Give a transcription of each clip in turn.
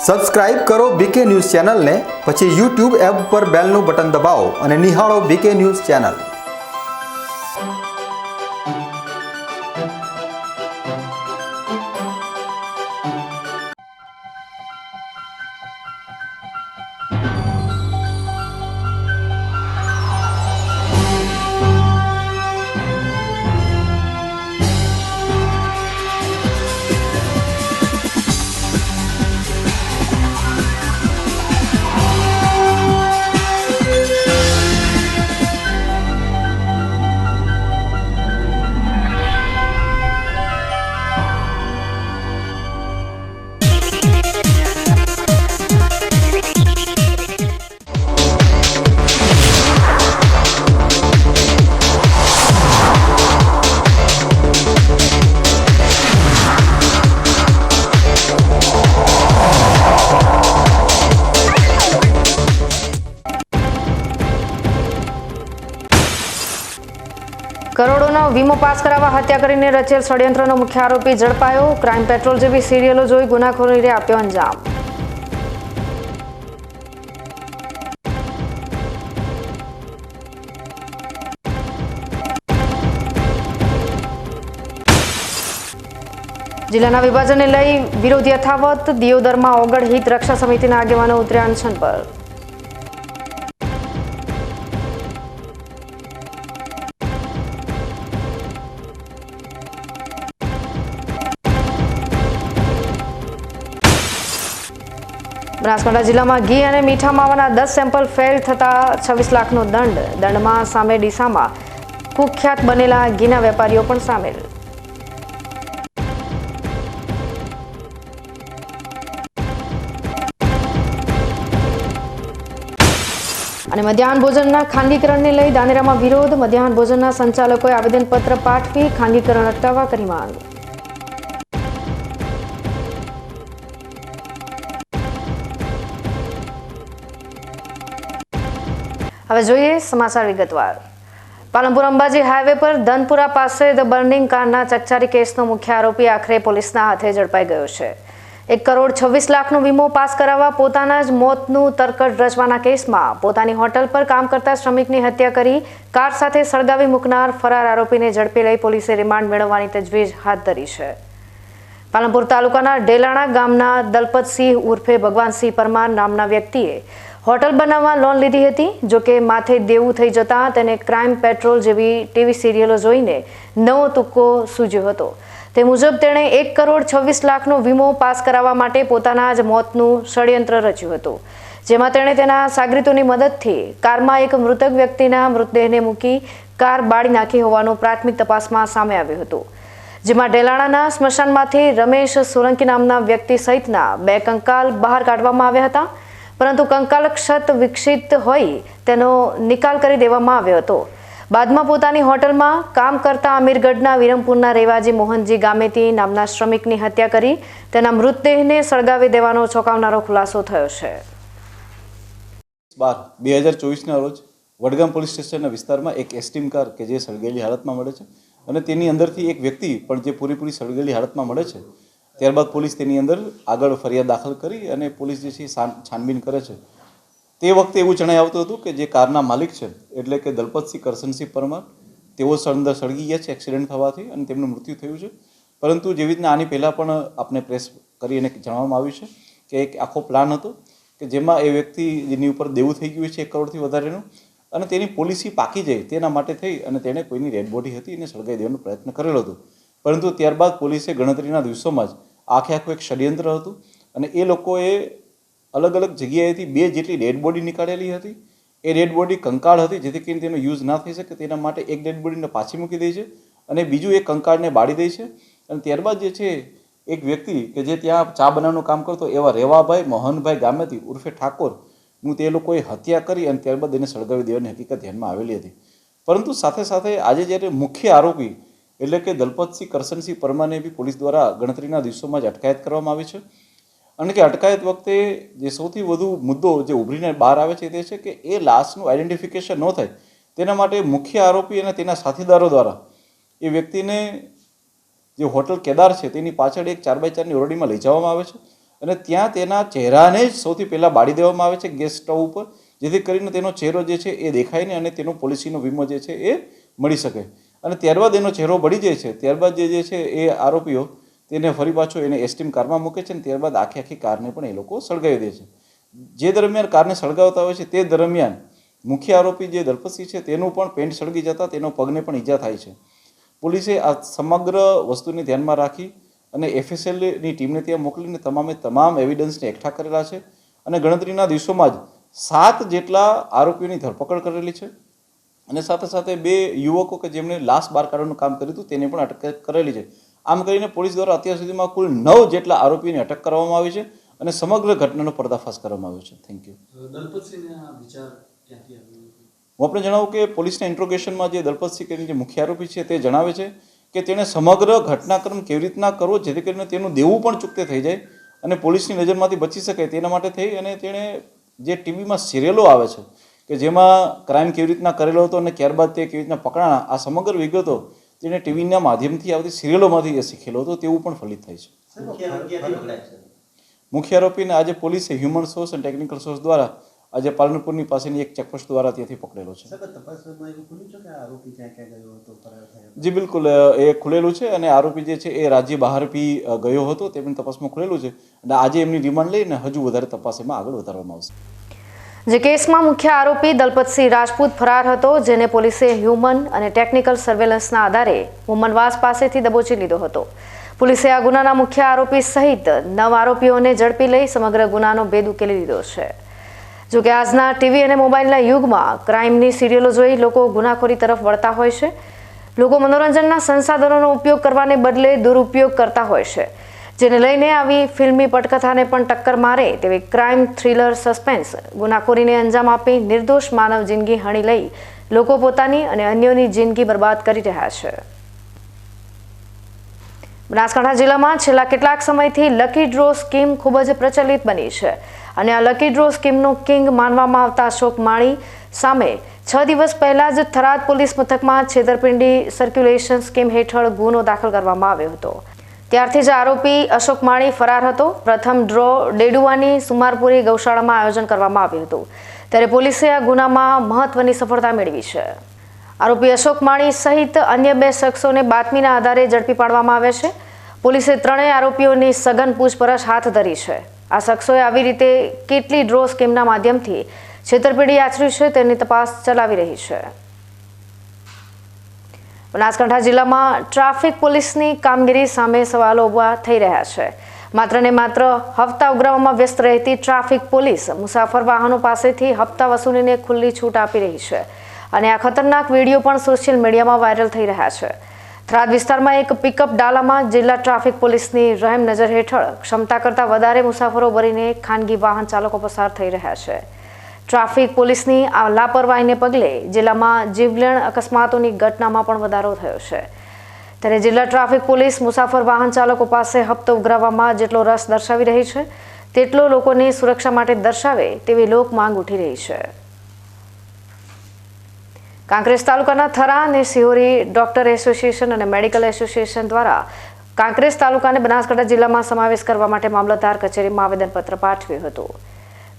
Subscribe કરો બીકે news ચેનલને, પછી યુટ્યુબ એપ પર બેલનું બટન દબાવો અને નિહાળો બીકે ન્યૂઝ ચેનલ। કરોડોનો વીમો પાસ કરાવવા હત્યા કરીને રચેલ ષડયંત્રનો મુખ્ય આરોપી ઝડપાયો। ક્રાઇમ પેટ્રોલ જેવી સિરિયલો જોઈ ગુનાખોરીને આપ્યો અંજામ। જિલ્લાના વિભાજનને લઈ વિરોધ યથાવત। દિયોદરમાં ઓગળ હિત રક્ષા સમિતિના આગેવાનો ઉતર્યા અનશન પર। બનાસકાંઠા જિલ્લામાં ઘી અને મીઠા માવાના 10 સેમ્પલ ફેલ થતા 26 લાખનો દંડ। દંડમાં સામે ડીસામાં કુખ્યાત બનેલા ઘીના વેપારીઓ પણ સામેલ। અને મધ્યાહન ભોજનના ખાનગીકરણને લઈ ધાનેરામાં વિરોધ। મધ્યાહન ભોજનના સંચાલકોએ આવેદનપત્ર પાઠવી ખાનગીકરણ અટકાવવા કરી માંગ। હવે જોઈએ સમાચાર વિગતવાર। પાલનપુર અંબાજી હાઈવે પર ધનપુરા પાસે ધ બર્નિંગ કારના ચકચારી કેસનો મુખ્ય આરોપી આખરે પોલીસના હાથે ઝડપાઈ ગયો છે। 1 કરોડ 26 લાખનો વીમો પાસ કરાવવા પોતાના જ મોતનું તરકટ રચવાના કેસમાં પોતાની હોટલ પર કામ કરતા શ્રમિકની હત્યા કરી કાર સાથે સળગાવી મૂકનાર ફરાર આરોપીને ઝડપી લઈ પોલીસે રિમાન્ડ મેળવવાની તજવીજ હાથ ધરી છે। પાલનપુર તાલુકાના ડેલાણા ગામના દલપતસિંહ ઉર્ફે ભગવાનસિંહ પરમાર નામના વ્યક્તિએ હોટલ બનાવવા લોન લીધી હતી। જોકે માથે દેવું થઈ જતા તેને ક્રાઇમ પેટ્રોલ જેવી ટીવી સિરિયલો જોઈને નવો તુક્કો સૂઝ્યો હતો। તે મુજબ તેણે 1 કરોડ 26 લાખનો વીમો પાસ કરાવવા માટે પોતાના જ મોતનું ષડયંત્ર રચ્યું હતું, જેમાં તેણે તેના સાગરીતોની મદદથી કારમાં એક મૃતક વ્યક્તિના મૃતદેહને મૂકી કાર બાળી નાખી હોવાનું પ્રાથમિક તપાસમાં સામે આવ્યું હતું, જેમાં ડેલાણાના સ્મશાનમાંથી રમેશ સોલંકી નામના વ્યક્તિ સહિતના 2 કંકાલ બહાર કાઢવામાં આવ્યા હતા, પરંતુ કંકાલ ક્ષત વિકસિત હોય તેનો નિકાલ કરી દેવામાં આવ્યો હતો। બાદમાં પોતાની હોટલમાં કામ કરતા અમીરગઢના વિરમપુરના રહેવાસી મોહનજી ગામેતી નામના શ્રમિકની હત્યા કરી તેના મૃતદેહને સળગાવી દેવાનો ચોંકાવનારો ખુલાસો થયો છે। 12/2024ના રોજ વડગામ પોલીસ સ્ટેશનના વિસ્તારમાં એક એસ્ટીમ કાર કે જે સળગેલી હાલતમાં મળે છે અને તેની અંદરથી એક વ્યક્તિ પણ જે પૂરેપૂરી સળગેલી હાલતમાં મળે છે। ત્યારબાદ પોલીસ તેની અંદર આગળ ફરિયાદ દાખલ કરી અને પોલીસ જે છે છાનબીન કરે છે। તે વખતે એવું જણાઈ આવતું હતું કે જે કારના માલિક છે એટલે કે દલપતસિંહ કરશનસિંહ પરમાર તેઓ અંદર સળગી ગયા છે એક્સિડન્ટ થવાથી અને તેમનું મૃત્યુ થયું છે। પરંતુ જેવી રીતના આની પહેલાં પણ આપણે પ્રેસ કરી અને જણાવવામાં આવ્યું છે કે એક આખો પ્લાન હતો કે જેમાં એ વ્યક્તિ જેની ઉપર દેવું થઈ ગયું છે 1 કરોડથી વધારેનું અને તેની પોલિસી પાકી જાય તેના માટે થઈ અને તેણે કોઈની ડેડ બોડી હતી એને સળગાવી દેવાનો પ્રયત્ન કરેલો હતો। પરંતુ ત્યારબાદ પોલીસે ગણતરીના દિવસોમાં જ આખું એક ષડયંત્ર હતું અને એ લોકોએ અલગ અલગ જગ્યાએથી 2 જેટલી ડેડ બોડી નીકાળેલી હતી। એ ડેડ બોડી કંકાળ હતી જેથી કરીને તેનો યુઝ ના થઈ શકે તેના માટે એક ડેડ બોડીને પાછી મૂકી દે છે અને બીજું એક કંકાળને બાળી દે છે અને ત્યારબાદ જે છે એક વ્યક્તિ કે જે ત્યાં ચા બનાવવાનું કામ કરતો એવા રેવાભાઈ મોહનભાઈ ગામેતી ઉર્ફે ઠાકોરનું તે લોકોએ હત્યા કરી અને ત્યારબાદ એને સળગાવી દેવાની હકીકત ધ્યાનમાં આવેલી હતી। પરંતુ સાથે સાથે આજે જ્યારે મુખ્ય આરોપી એટલે કે દલપતસિંહ કરશનસિંહ પરમારને બી પોલીસ દ્વારા ગણતરીના દિવસોમાં જ અટકાયત કરવામાં આવી છે અને કે અટકાયત વખતે જે સૌથી વધુ મુદ્દો જે ઉભરીને બહાર આવે છે તે છે કે એ લાશનું આઈડેન્ટિફિકેશન ન થાય તેના માટે મુખ્ય આરોપી અને તેના સાથીદારો દ્વારા એ વ્યક્તિને જે હોટલ કેદાર છે તેની પાછળ એક 4x4ની ઓરડીમાં લઈ જવામાં આવે છે અને ત્યાં તેના ચહેરાને જ સૌથી પહેલાં બાળી દેવામાં આવે છે ગેસ સ્ટવ ઉપર, જેથી કરીને તેનો ચહેરો જે છે એ દેખાય નહીં અને તેનો પોલિસીનો વીમો જે છે એ મળી શકે. અને ત્યારબાદ એનો ચહેરો બળી જાય છે. ત્યારબાદ જે છે એ આરોપીઓ તેને ફરી પાછો એને એસ્ટીમ કારમાં મૂકે છે અને ત્યારબાદ આખી કારને પણ એ લોકો સળગાવી દે છે. જે દરમિયાન કારને સળગાવતા હોય છે તે દરમિયાન મુખ્ય આરોપી જે દલપતસિંહ છે તેનું પણ પેન્ટ સળગી જતા તેનો પગને પણ ઈજા થાય છે. પોલીસે આ સમગ્ર વસ્તુને ધ્યાનમાં રાખી અને FSLની ટીમને ત્યાં મોકલીને તમામ એવિડન્સને એકઠા કરેલા છે અને ગણતરીના દિવસોમાં જ 7 જેટલા આરોપીઓની ધરપકડ કરેલી છે અને સાથે સાથે 2 યુવકો કે જેમણે લાશ બહાર કાઢવાનું કામ કર્યું હતું તેને પણ અટક કરેલી છે. આમ કરીને પોલીસ દ્વારા અત્યાર સુધીમાં કુલ 9 જેટલા આરોપીઓની અટક કરવામાં આવી છે અને સમગ્ર ઘટનાનો પર્દાફાશ કરવામાં આવ્યો છે. Thank you. દલપતસિંહને આ વિચાર ક્યાંથી આવ્યો? હું આપણે જણાવું કે પોલીસના ઇન્ટ્રોગેશનમાં જે દલપતસિંહ કરીને જે મુખ્ય આરોપી છે તે જણાવે છે કે તેણે સમગ્ર ઘટનાક્રમ કેવી રીતના કરવો જેથી કરીને તેનું દેવું પણ ચૂકતે થઈ જાય અને પોલીસની નજરમાંથી બચી શકે તેના માટે થઈ અને તેણે જે ટીવીમાં સિરિયલો આવે છે કે જેમાં ક્રાઇમ કેવી રીતના કરેલો હતો અને ત્યારબાદ તે કેવી રીતના પકડાણા, આ સમગ્ર વિગતો તેણે ટીવીના માધ્યમથી આવતી સિરિયલોમાંથી એ શીખેલો હતો તેવું પણ ફલિત થાય છે. મુખ્ય આરોપીને આજે પોલીસે હ્યુમન સોર્સ અને ટેકનિકલ સોર્સ દ્વારા આજે પાલનપુરની પાસેની એક ચેકપોસ્ટ દ્વારા ત્યાંથી પકડેલો છે. જી બિલકુલ, એ ખુલેલું છે અને આરોપી જે છે એ રાજ્ય બહાર બી ગયો હતો તે પણ તપાસમાં ખુલેલું છે અને આજે એમની રિમાન્ડ લઈને હજુ વધારે તપાસ એમાં આગળ વધારવામાં આવશે. જે કેસમાં મુખ્ય આરોપી દલપતસિંહ રાજપૂત ફરાર હતો, જેને પોલીસે હ્યુમન અને ટેકનિકલ સર્વેલન્સના આધારે મુમનવાસ પાસેથી દબોચી લીધો હતો. પોલીસે આ ગુનાના મુખ્ય આરોપી સહિત 9 આરોપીઓને ઝડપી લઈ સમગ્ર ગુનાનો ભેદ ઉકેલી લીધો છે. જોકે આજના ટીવી અને મોબાઈલના યુગમાં ક્રાઇમની સિરિયલો જોઈ લોકો ગુનાખોરી તરફ વળતા હોય છે. લોકો મનોરંજનના સંસાધનોનો ઉપયોગ કરવાને બદલે દુરુપયોગ કરતા હોય છે, જેને લઈને આવી ફિલ્મી પટકથાને પણ ટક્કર મારે તેવી ક્રાઇમ થ્રિલર સસ્પેન્સ ગુનાખોરીને અંજામ આપી નિર્દોષ માનવ જિંદગી હણી લઈ લોકો પોતાની અને અન્યોની જિંદગી બરબાદ કરી રહ્યા છે. બનાસકાંઠા જિલ્લામાં છેલ્લા કેટલાક સમયથી લકી ડ્રો સ્કીમ ખૂબ જ પ્રચલિત બની છે અને આ લકી ડ્રો સ્કીમનો કિંગ માનવામાં આવતા અશોક માળી સામે 6 દિવસ પહેલા જ થરાદ પોલીસ મથકમાં છેતરપિંડી સર્ક્યુલેશન સ્કીમ હેઠળ ગુનો દાખલ કરવામાં આવ્યો હતો. ત્યારથી જ આરોપી અશોક માળી ફરાર હતો. પ્રથમ ડ્રો ડેડુવાની સુમારપુરી ગૌશાળામાં આયોજન કરવામાં આવ્યું હતું, ત્યારે પોલીસે આ ગુનામાં મહત્વની સફળતા મેળવી છે. આરોપી અશોક માળી સહિત અન્ય 2 શખ્સોને બાતમીના આધારે ઝડપી પાડવામાં આવ્યા છે. પોલીસે 3 આરોપીઓની સઘન પૂછપરછ હાથ ધરી છે. આ શખ્સોએ આવી રીતે કેટલી ડ્રો સ્કીમના માધ્યમથી છેતરપિંડી આચરી છે તેની તપાસ ચલાવી રહી છે. બનાસકાંઠા જિલ્લામાં ટ્રાફિક પોલીસની કામગીરી સામે સવાલો ઊભા થઈ રહ્યા છે. માત્ર ને માત્ર હપ્તા ઉઘરાવવામાં વ્યસ્ત રહેતી ટ્રાફિક પોલીસ મુસાફર વાહનો પાસેથી હપ્તા વસૂલીને ખુલ્લી છૂટ આપી રહી છે અને આ ખતરનાક વિડીયો પણ સોશિયલ મીડિયામાં વાયરલ થઈ રહ્યા છે. થરાદ વિસ્તારમાં એક પિકઅપ ડાલામાં જિલ્લા ટ્રાફિક પોલીસની રહેમ નજર હેઠળ ક્ષમતા કરતાં વધારે મુસાફરો ભરીને ખાનગી વાહન ચાલકો પસાર થઈ રહ્યા છે. ટ્રાફિક પોલીસની આ લાપરવાહીને પગલે જિલ્લામાં જીવલેણ અકસ્માતોની ઘટનામાં પણ વધારો થયો છે. ત્યારે જિલ્લા ટ્રાફિક પોલીસ મુસાફર વાહન ચાલકો પાસે હપ્તો ઉઘરાવવામાં જેટલો રસ દર્શાવી રહી છે તેટલો લોકોની સુરક્ષા માટે દર્શાવે તેવી લોક માંગ ઉઠી રહી છે. કાંકરેજ તાલુકાના થરા અને સિહોરી ડોક્ટર એસોસિએશન અને મેડિકલ એસોસિએશન દ્વારા કાંકરેજ તાલુકાને બનાસકાંઠા જિલ્લામાં સમાવેશ કરવા માટે મામલતદાર કચેરીમાં આવેદનપત્ર પાઠવ્યું હતું.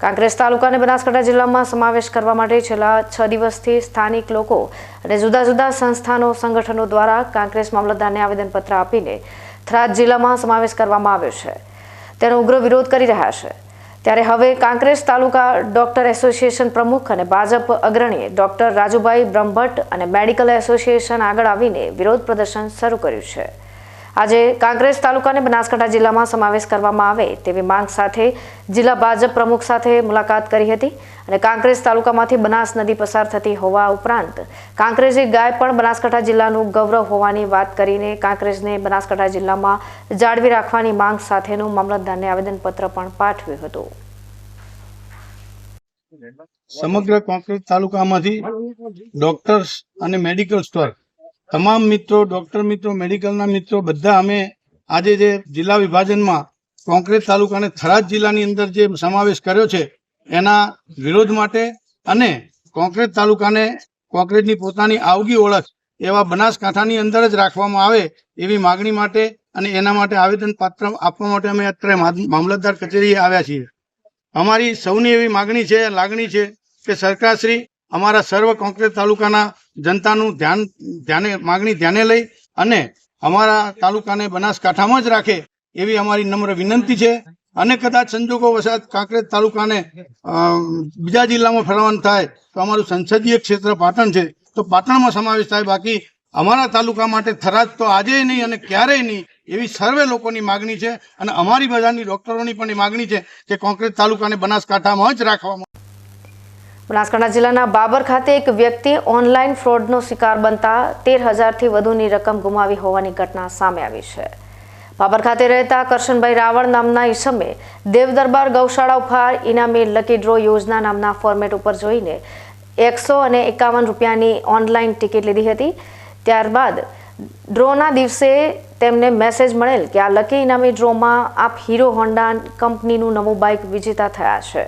કાંકરેજ તાલુકાને બનાસકાંઠા જિલ્લામાં સમાવેશ કરવા માટે છેલ્લા 6 દિવસથી સ્થાનિક લોકો અને જુદા જુદા સંસ્થાનો સંગઠનો દ્વારા કાંકરેજ મામલતદારને આવેદનપત્ર આપીને થરાદ જિલ્લામાં સમાવેશ કરવામાં આવ્યો છે. તેનો ઉગ્ર વિરોધ કરી રહ્યા છે. ત્યારે હવે કાંકરેજ તાલુકા ડોક્ટર એસોસિએશન પ્રમુખ અને ભાજપ અગ્રણી ડોક્ટર રાજુભાઈ બ્રહ્મભટ્ટ અને મેડિકલ એસોસિએશન આગળ આવીને વિરોધ પ્રદર્શન શરૂ કર્યું છે. આજે કાંકરેજ તાલુકાને બનાસકાંઠા જિલ્લામાં સમાવેશ કરવામાં આવે તેવી માંગ સાથે જિલ્લા ભાજપ પ્રમુખ સાથે મુલાકાત કરી હતી અને કાંકરેજ તાલુકામાંથી બનાસ નદી પસાર થતી હોવા ઉપરાંત કાંકરેજી ગાય પણ બનાસકાંઠા જિલ્લાનું ગૌરવ હોવાની વાત કરીને કાંકરેજને બનાસકાંઠા જિલ્લામાં જાળવી રાખવાની માંગ સાથેનું મામલતદારને આવેદનપત્ર પણ પાઠવ્યું હતું. સમગ્ર કાંકરેજ તાલુકામાંથી ડોક્ટર્સ અને મેડિકલ સ્ટોર તમામ મિત્રો, ડોક્ટર મિત્રો, મેડિકલના મિત્રો બધા અમે આજે જે જિલ્લા વિભાજનમાં કાંકરેજ તાલુકાને થરાદ જિલ્લાની અંદર જે સમાવેશ કર્યો છે એના વિરોધ માટે અને કાંકરેજ તાલુકાને કાંકરેજની પોતાની આગવી ઓળખ એવા બનાસકાંઠાની અંદર જ રાખવામાં આવે એવી માગણી માટે અને એના માટે આવેદનપત્ર આપવા માટે અમે અત્યારે મામલતદાર કચેરીએ આવ્યા છીએ. અમારી સૌની એવી માગણી છે, લાગણી છે કે સરકારશ્રી અમારા સર્વ કોંકરેજ તાલુકાના જનતાનું માગણી ધ્યાને લઈ અને અમારા તાલુકાને બનાસકાંઠામાં જ રાખે એવી અમારી નમ્ર વિનંતી છે. અને કદાચ સંજોગો વસાત કાંકરેજ તાલુકાને બીજા જિલ્લામાં ફેરવવાનું થાય તો અમારું સંસદીય ક્ષેત્ર પાટણ છે, તો પાટણમાં સમાવેશ થાય. બાકી અમારા તાલુકા માટે થરાદ તો આજે નહીં અને ક્યારેય નહીં એવી સર્વે લોકોની માગણી છે. અને અમારી બધાની ડોક્ટરોની પણ માગણી છે કે કોંકરેજ તાલુકાને બનાસકાંઠામાં જ રાખવામાં. બનાસકાંઠા જિલ્લાના બાબર ખાતે એક વ્યક્તિ ઓનલાઈન ફ્રોડનો શિકાર બનતા 13,000થી વધુની રકમ ગુમાવી હોવાની ઘટના સામે આવી છે. બાબર ખાતે રહેતા કરશનભાઈ રાવળ નામના ઈસમે દેવદરબાર ગૌશાળા ઉપર ઇનામી લકી ડ્રો યોજના નામના ફોર્મેટ ઉપર જોઈને 151 રૂપિયાની ઓનલાઈન ટિકિટ લીધી હતી. ત્યારબાદ ડ્રોના દિવસે તેમને મેસેજ મળેલ કે આ લકી ઇનામી ડ્રોમાં આપ હીરો હોન્ડા કંપનીનું નવું બાઇક વિજેતા થયા છે.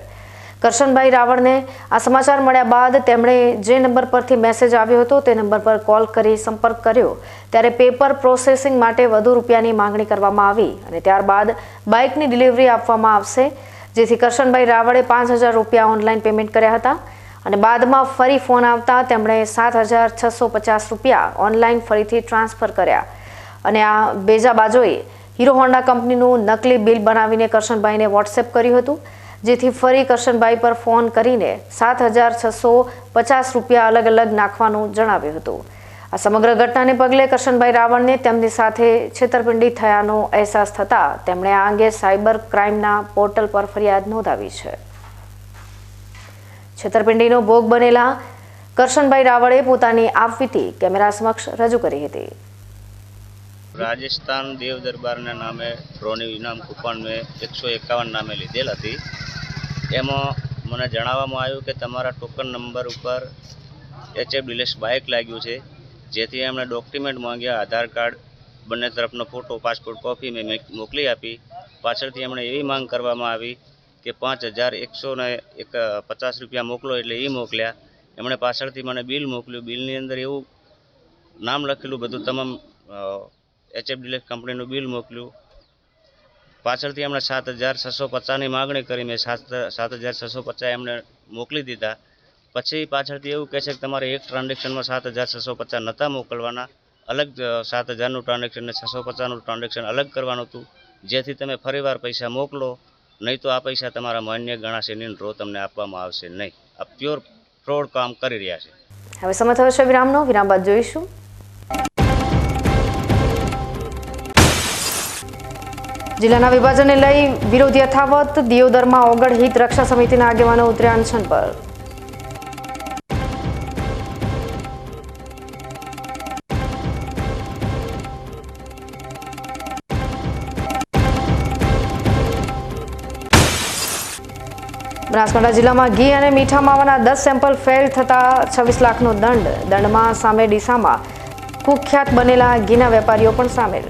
કરશનભાઈ રાવળને આ સમાચાર મળ્યા બાદ તેમણે જે નંબર પરથી મેસેજ આવ્યો હતો તે નંબર પર કોલ કરી સંપર્ક કર્યો, ત્યારે પેપર પ્રોસેસિંગ માટે વધુ રૂપિયાની માંગણી કરવામાં આવી અને ત્યારબાદ બાઇકની ડિલિવરી આપવામાં આવશે, જેથી કરશનભાઈ રાવળે 5,000 રૂપિયા ઓનલાઈન પેમેન્ટ કર્યા હતા અને બાદમાં ફરી ફોન આવતા તેમણે 7,650 રૂપિયા ઓનલાઈન ફરીથી ટ્રાન્સફર કર્યા અને આ બેજા બાજોએ હીરો હોન્ડા કંપનીનું નકલી બિલ બનાવીને કરશનભાઈને વોટ્સએપ કર્યું હતું, જેથી ફરી કરશનભાઈ પર ફોન કરીને 7,650 રૂપિયા અલગ અલગ નાખવાનું જણાવ્યું હતું. આ સમગ્ર ઘટનાને પગલે કરશનભાઈ રાવળને તેમની સાથે છેતરપિંડી થયાનો અહેસાસ થતાં તેમણે આ અંગે સાયબર ક્રાઇમના પોર્ટલ પર ફરિયાદ નોંધાવી છે. છેતરપિંડીનો ભોગ બનેલા કરશનભાઈ રાવળે પોતાની આપવીતી કેમેરા સમક્ષ રજૂ કરી હતી. રાજસ્થાન દેવ દરબારના નામે ડ્રોની ઇનામ કૂપન મેં 151 નામે લીધેલ હતી. એમાં મને જણાવવામાં આવ્યું કે તમારા ટોકન નંબર ઉપર HF ડિલક્સ બાઇક લાગ્યું છે, જેથી એમણે ડોક્યુમેન્ટ માંગ્યા, આધાર કાર્ડ, બંને તરફનો ફોટો, પાસપોર્ટ કોપી મેં મોકલી આપી. પાછળથી એમણે એવી માંગ કરવામાં આવી કે 5,150 રૂપિયા મોકલો, એટલે એ મોકલ્યા. એમણે પાછળથી મને બિલ મોકલ્યું. બિલની અંદર એવું નામ લખેલું બધું તમામ HF ડિલક્સ કંપનીનું બિલ મોકલ્યું. પાછળથી એમણે 7,650ની માગણી કરી. મેં 7,650 એમણે મોકલી દીધા. પછી પાછળથી એવું કહે છે કે તમારે એક ટ્રાન્ઝેક્શનમાં 7,650 નહોતા મોકલવાના, અલગ 7,000નું ટ્રાન્ઝેક્શન ને 650નું ટ્રાન્ઝેક્શન અલગ કરવાનું હતું, જેથી તમે ફરીવાર પૈસા મોકલો, નહીં તો આ પૈસા તમારા માન્ય ગણાશે નહીં, ડ્રો તમને આપવામાં આવશે નહીં. આ પ્યોર ફ્રોડ કામ કરી રહ્યા છે. હવે સમય થયો છે વિરામનો. વિરામ બાદ જોઈશું. જિલ્લાના વિભાજનને લઈ વિરોધ યથાવત. દિયોદરમાં ઓગળ હિત રક્ષા સમિતિના આગેવાનો ઉતર્યા અનશન પર. બનાસકાંઠા જિલ્લામાં ઘી અને મીઠા માવાના 10 સેમ્પલ ફેલ થતા 26 લાખનો દંડ. દંડમાં સામે ડીસામાં કુખ્યાત બનેલા ઘીના વેપારીઓ પણ સામેલ.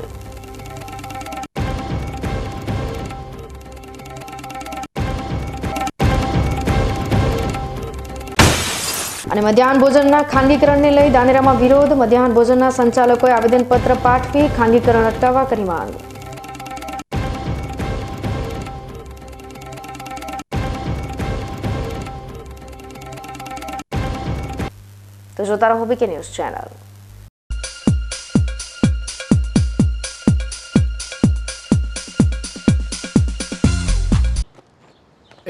અને મધ્યાહન ભોજનના ખાનગીકરણને લઈ ધાનેરામાં વિરોધ. મધ્યાહન ભોજનના સંચાલકોએ આવેદનપત્ર પાઠવી ખાનગીકરણ અટકાવવા કરી માંગ. તો જોતા રહો BK news channel.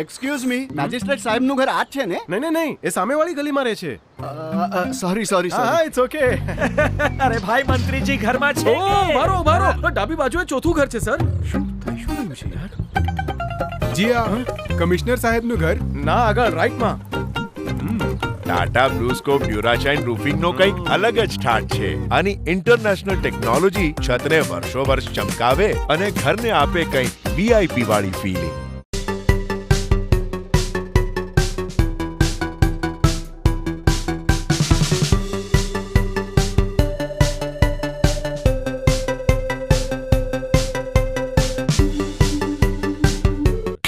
Excuse me, magistrate સાહેબનું ઘર આ જ છે ને? નહીં, એ સામેવાળી ગલીમાં રહે છે. સોરી હા, ઇટ્સ ઓકે. અરે ભાઈ, મંત્રીજી ઘરમાં છે. ઓ મારો ડાબી બાજુએ ચોથું ઘર છે સર. શું થયું છે યાર? જી હા, કમિશનર સાહેબનું ઘર ના આગળ રાઈટમાં. ટાટા બ્લુસ્કોપ ડ્યુરાશાઇન રૂફિંગનો કંઈક અલગ જ ઠાઠ છે. આની ઇન્ટરનેશનલ ટેકનોલોજી છતને વર્ષો વર્ષ ચમકાવે અને ઘરને આપે કંઈક VIP વાળી ફીલિંગ.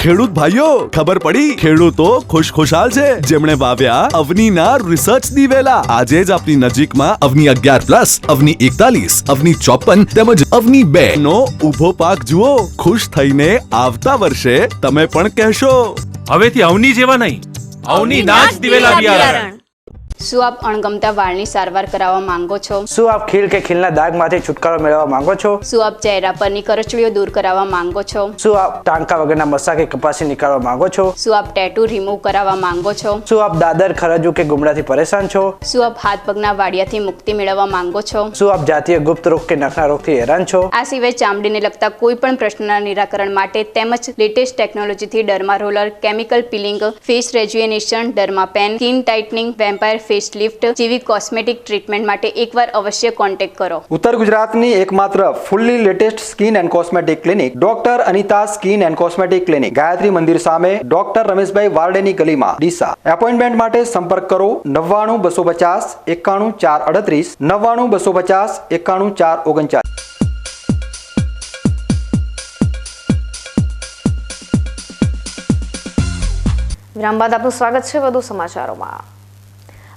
ખેડૂત ભાઈઓ, ખબર પડી? ખેડૂતો ખુશખુશાલ છે જેમણે વાવ્યા અવનીના રિસર્ચ દિવેલા. આજે જ આપની નજીકમાં અવની 11+, અવની 41, અવની 54 તેમજ અવની 2 નો ઊભો પાક જુઓ. ખુશ થઈને આવતા વર્ષે તમે પણ કહેશો, હવેથી અવની જેવા નહીં, અવની નાચ દિવેલા બિયારણ. શું આપ અણગમતા વાળની સારવાર કરાવવા માંગો છો? શું આપ ખીલ કે ખીલના દાગમાંથી છુટકારો મેળવવા માંગો છો? શું આપ ચહેરા પરની કરચલીઓ દૂર કરાવવા માંગો છો? શું આપ ટાંકા વગરના મસા કે કપાસી નીકાળવા માંગો છો? શું આપ ટેટુ રિમૂવ કરાવવા માંગો છો? શું આપ દાદર, ખરજુ કે ગુમડાથી પરેશાન છો? શું આપ હાથ પગના વાડિયાથી મુક્તિ મેળવવા માંગો છો? શું આપ જાતીય ગુપ્ત રોગ કે નખના રોગથી હેરાન છો? આ સિવાય ચામડીને લગતા કોઈ પણ પ્રશ્નના નિરાકરણ માટે તેમજ લેટેસ્ટ ટેકનોલોજીથી derma roller, chemical peeling, face rejuvenation, derma pen, skin tightening, vampire face lift જેવી કોસ્મેટિક ટ્રીટમેન્ટ માટે એકવાર અવશ્ય કોન્ટેક્ટ કરો. ઉત્તર ગુજરાતની એકમાત્ર fully latest skin and cosmetic clinic doctor Anita skin and cosmetic clinic, Gayatri Mandir સામે, ડોક્ટર રમેશભાઈ વારડેની ગલીમાં, ડીસા. એપોઇન્ટમેન્ટ માટે સંપર્ક કરો 99 250 91 438, 99 250 91 439. વિરામ બાદ આપનું સ્વાગત છે વધુ સમાચારોમાં.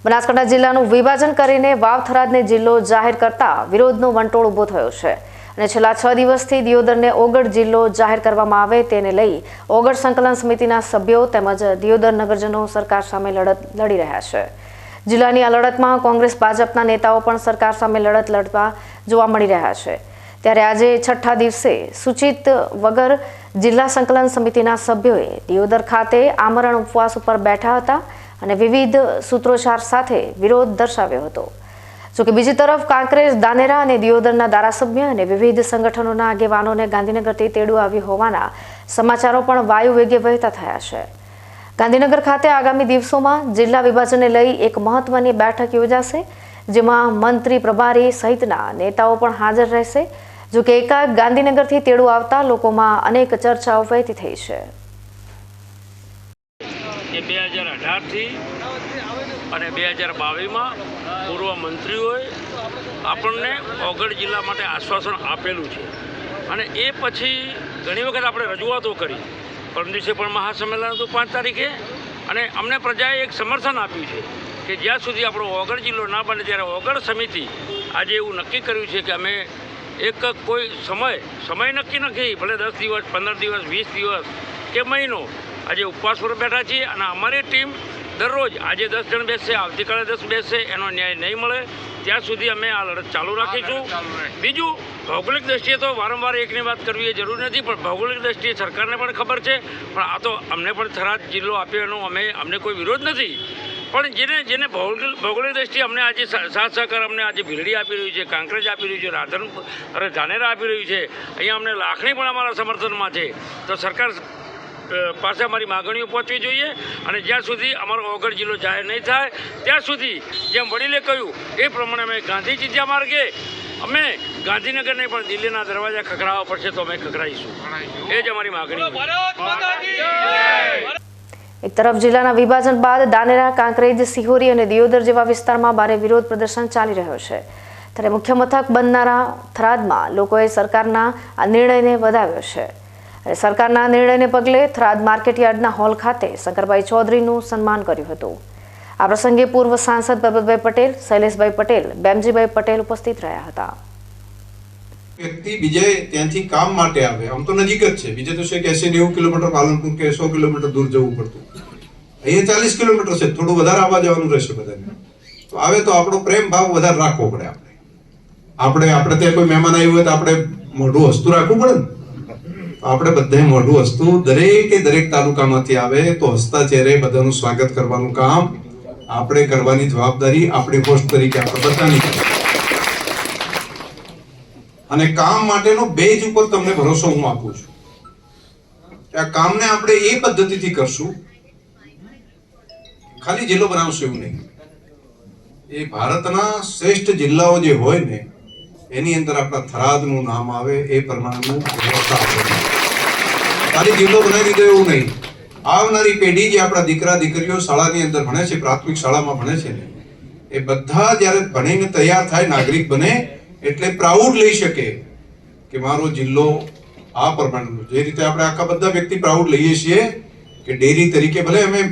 બનાસકાંઠા જિલ્લાનું વિભાજન કરીને વાવ થરાદને જિલ્લો જાહેર કરતા વિરોધનો વંટોળ ઊભો થયો છે અને છેલ્લા 6 દિવસથી દિયોદરને ઓગળ જિલ્લો જાહેર કરવામાં આવે તેને લઈ ઓગળ સંકલન સમિતિના સભ્યો તેમજ દિયોદર નગરજનો સરકાર સામે લડત લડી રહ્યા છે. જિલ્લાની આ લડતમાં કોંગ્રેસ ભાજપના નેતાઓ પણ સરકાર સામે લડત લડવા જોવા મળી રહ્યા છે. ત્યારે આજે 6ઠ્ઠા દિવસે સૂચિત વગર જિલ્લા સંકલન સમિતિના સભ્યોએ દિયોદર ખાતે આમરણ ઉપવાસ ઉપર બેઠા હતા અને વિવિધ સૂત્રોચ્ચાર સાથે વિરોધ દર્શાવ્યો હતો. જોકે બીજી તરફ કાંકરેજ, દાનેરા અને દિયોદરના ધારાસભ્ય અને વિવિધ સંગઠનોના આગેવાનોને ગાંધીનગરથી તેડું આવ્યું હોવાના સમાચારો પણ વાયુ વેગે વહેતા થયા છે. ગાંધીનગર ખાતે આગામી દિવસોમાં જિલ્લા વિભાજનને લઈ એક મહત્વની બેઠક યોજાશે, જેમાં મંત્રી, પ્રભારી સહિતના નેતાઓ પણ હાજર રહેશે. જોકે એકાએક ગાંધીનગરથી તેડું આવતા લોકોમાં અનેક ચર્ચાઓ વહેતી થઈ છે. 2018થી અને 2022માં પૂર્વ મંત્રીઓએ આપણને ઓગળ જિલ્લા માટે આશ્વાસન આપેલું છે અને એ પછી ઘણી વખત આપણે રજૂઆતો કરી. પરમ દિવસે પણ મહાસંમેલન હતું 5 તારીખે અને અમને પ્રજાએ એક સમર્થન આપ્યું છે કે જ્યાં સુધી આપણો ઓગળ જિલ્લો ના બને ત્યારે ઓગળ સમિતિ આજે એવું નક્કી કર્યું છે કે અમે એક કોઈ સમય નક્કી નથી, ભલે 10 દિવસ, 15 દિવસ, 20 દિવસ કે મહિનો આજે ઉપવાસ પર બેઠા છીએ અને અમારી ટીમ દરરોજ આજે 10 જણ બેસશે, આવતીકાલે 10 બેસશે, એનો ન્યાય નહીં મળે ત્યાં સુધી અમે આ લડત ચાલુ રાખીશું. બીજું, ભૌગોલિક દ્રષ્ટિએ તો વારંવાર એકની વાત કરવી એ જરૂર નથી, પણ ભૌગોલિક દ્રષ્ટિએ સરકારને પણ ખબર છે, પણ આ તો અમને પણ થરાદ જિલ્લો આપ્યો એનો અમને કોઈ વિરોધ નથી. પણ જેને ભૌગોલિક દ્રષ્ટિએ અમને આજે સાથ સહકાર અમને આજે ભીલડી આપી રહ્યું છે, કાંકરેજ આપી રહ્યું છે, ધાનેરા આપી રહ્યું છે, અહીંયા અમને લાખણી પણ અમારા સમર્થનમાં છે. તો સરકાર પાસે અમારી માગણીઓ પહોંચવી જોઈએ અને જ્યાં સુધી અમારો ઓગળ જિલ્લો જાહેર નહીં થાય ત્યાં સુધી જેમ વડીલે કહ્યું એ પ્રમાણે અમે ગાંધીજી માર્ગે અમે ગાંધીનગર નહીં પણ દિલ્હીના દરવાજા ખખડાવવા પડશે તો અમે ખખડાવીશું. એ જ અમારી માગણી. એક તરફ જિલ્લાના વિભાજન બાદ દાનેરા, કાંકરેજ, સિહોરી અને દિયોદર જેવા વિસ્તારમાં ભારે વિરોધ પ્રદર્શન ચાલી રહ્યો છે. ત્યારે મુખ્ય મથક બનનારા થરાદમાં લોકોએ સરકારના આ નિર્ણયને વધાવ્યો છે. સરકારના નિર્ણયને પગલે થરાદ માર્કેટયાર્ડના હોલ ખાતે શંકરભાઈ ચૌધરીનું સન્માન કર્યું હતું. આ પ્રસંગે પૂર્વ સાંસદ પરબતભાઈ પટેલ, શૈલેષભાઈ પટેલ, બેમજીભાઈ પટેલ ઉપસ્થિત રહ્યા હતા. વ્યક્તિ બીજે ત્યાંથી કામ માટે આવે, આમ તો નજીક જ છે, બીજે તો છે કે 80-90 કિલોમીટર પાલનપુર કે 100 કિલોમીટર દૂર જવું પડતું, અહીંયા 40 કિલોમીટર છે, થોડું વધારે આવવા જવાનું રહેશે બધાને. તો આવે તો આપણો પ્રેમ ભાવ વધારે રાખવો પડે. આપણે ત્યાં કોઈ મહેમાન આવ્યું હોય તો આપણે મોઢું હસતું રાખવું પડે ને. આપણે બધે મોઢું હસતું, દરેક તાલુકામાંથી આવે તો હસતા ચહેરે બધાનું સ્વાગત કરવાનું કામ આપણે કરવાની જવાબદારી આપણી પોસ્ટ તરીકે આપણે બધાની છે. અને કામ માટેનો બેઝ ઉપર તમને ભરોસો હું આપું છું. આ કામને આપણે એ પદ્ધતિથી કરશું, ખાલી જિલ્લો બનાવશું એવું નહીં. એ ભારતના શ્રેષ્ઠ જિલ્લાઓ જે હોય ને એની અંદર આપણા થરાદનું નામ આવે એ પ્રમાણેનું વ્યવસ્થા આપણે ખાલી જિલ્લો બનાવી દીધો એવું નહીં. આવનારી પેઢી જે આપણા દીકરા દીકરીઓ શાળાની અંદર ભણે છે, પ્રાથમિક શાળામાં ભણે છે ને, એ બધા જ્યારે ભણીને તૈયાર થાય, નાગરિક બને એટલે પ્રાઉડ લઈ શકે કે મારો જિલ્લો આ પ્રમાણેનું જે રીતે આપણે આખા બધા વ્યક્તિ પ્રાઉડ લઈએ છીએ કે ડેરી તરીકે ભલે અમે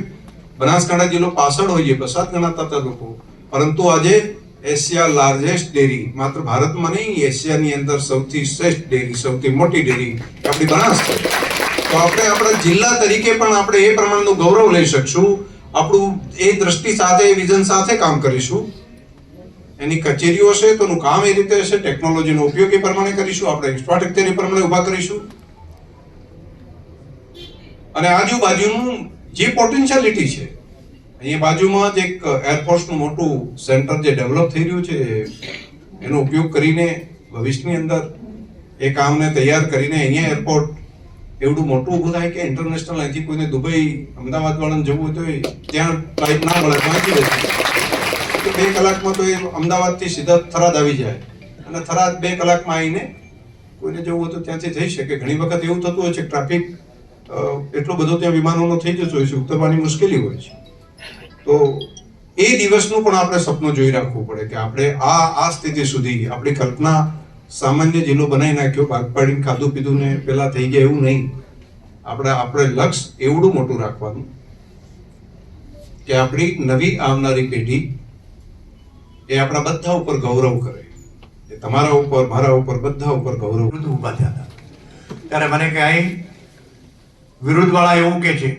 બનાસકાંઠા જિલ્લો પાછળ હોઈએ પછાત ગણાતા હતા લોકો, પરંતુ આજે એશિયા લાર્જેસ્ટ ડેરી માત્ર ભારતમાં નહીં એશિયાની અંદર સૌથી શ્રેષ્ઠ ડેરી, સૌથી મોટી ડેરી આપણી બનાસ છે. તો આપણે આપણા જિલ્લા તરીકે પણ આપણે એ પ્રમાણનું ગૌરવ લઈ શકશું. આપણું એ દ્રષ્ટિ સાથે એ વિઝન સાથે કામ કરીશું. એની કચેરીઓ છે તો એનું કામ એ રીતે હશે, ટેકનોલોજીનો ઉપયોગ એ પ્રમાણે કરીશું, આપણે ઇન્ફ્રાસ્ટ્રક્ચર એ પ્રમાણે ઊભા કરીશું અને આજુબાજુનું જે પોટેન્શિયાલિટી છે અહીંયા બાજુમાં જ એક એરફોર્સનું મોટું સેન્ટર જે ડેવલપ થઈ રહ્યું છે એનો ઉપયોગ કરીને ભવિષ્યની અંદર એ કામને તૈયાર કરીને અહીંયા એરપોર્ટ એવડું મોટું ઊભું થાય કે ઇન્ટરનેશનલ અહીંથી કોઈને દુબઈ અમદાવાદ વાળાને જવું હોય તો ત્યાં ફ્લાઇટ ના મળે પહોંચી જશે 2 કલાકમાં તો એ અમદાવાદથી સીધા થરાદ આવી જાય અને થરાદ 2 કલાકમાં આવીને કોઈને જવું હોય તો ત્યાંથી થઈ શકે. ઘણી વખત એવું થતું હોય છે ટ્રાફિક એટલો બધો ત્યાં વિમાનોનો થઈ જતો હોય છે, ઉતરવાની મુશ્કેલી હોય છે. તો એ દિવસનું પણ આપણે સપનું જોઈ રાખવું પડે કે આપણે આ સ્થિતિ સુધી આપણી કલ્પના સામાન્ય જિલ્લો બનાવી નાખ્યો, ભાગ પાડીને ખાધું પીધું ને પેલા થઈ ગયા એવું નહીં. આપણે લક્ષ્ય એવડું મોટું રાખવાનું કે આપણી નવી આવનારી પેઢી એ આપણા બધા ઉપર ગૌરવ કરે, એ તમારા ઉપર, મારા ઉપર, બધા ઉપર ગૌરવ. ઉભા થયા હતા ત્યારે મને કે અહીં વિરોધ વાળા એવું કે છે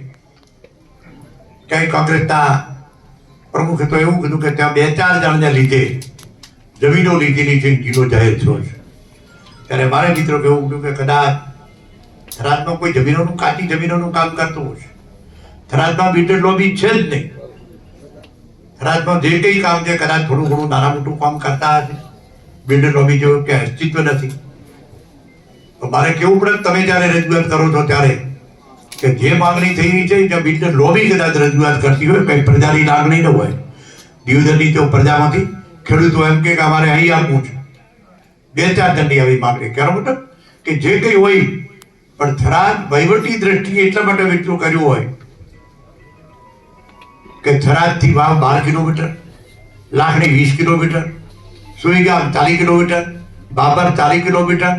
કે અહીં કોંગ્રેસના પ્રમુખે તો એવું કીધું કે ત્યાં 2-4 જણને લીધે જમીનો લીધેલી છે, જિલ્લો જાહેર થયો છે. ત્યારે મારા મિત્રો એવું કીધું કે કદાચ થરાદમાં કોઈ જમીનોનું કાચી જમીનોનું કામ કરતું હશે. થરાદમાં બિલ્ડર લોબી છે જ નહીં. થરાદમાં જે કંઈ કામ છે કદાચ થોડું ઘણું નાના મોટું કામ કરતા હશે, બિલ્ડર લોબી જેવું કે અસ્તિત્વ નથી. તો મારે કેવું પડે તમે જ્યારે રજૂઆત કરો છો ત્યારે કે જે માંગણી થઈ રહી છે ત્યાં બિલ્ડર લોબી કદાચ રજૂઆત કરતી હોય, કંઈ પ્રજાની લાગણી ન હોય, દિયોદરની તો પ્રજામાંથી ખેડૂતો એમ કે અમારે અહીં આપવું છે, 2-4 જણની આવી માંગણી કરો મતલબ કે જે કંઈ હોય. પણ થરાદ વહીવટી દ્રષ્ટિએ એટલા માટે વિતરું કર્યું હોય કે થરાદથી Vav 12 kilometre, Lakhani 20 kilometre, Suigam 40 kilometre, Babar 40 kilometre,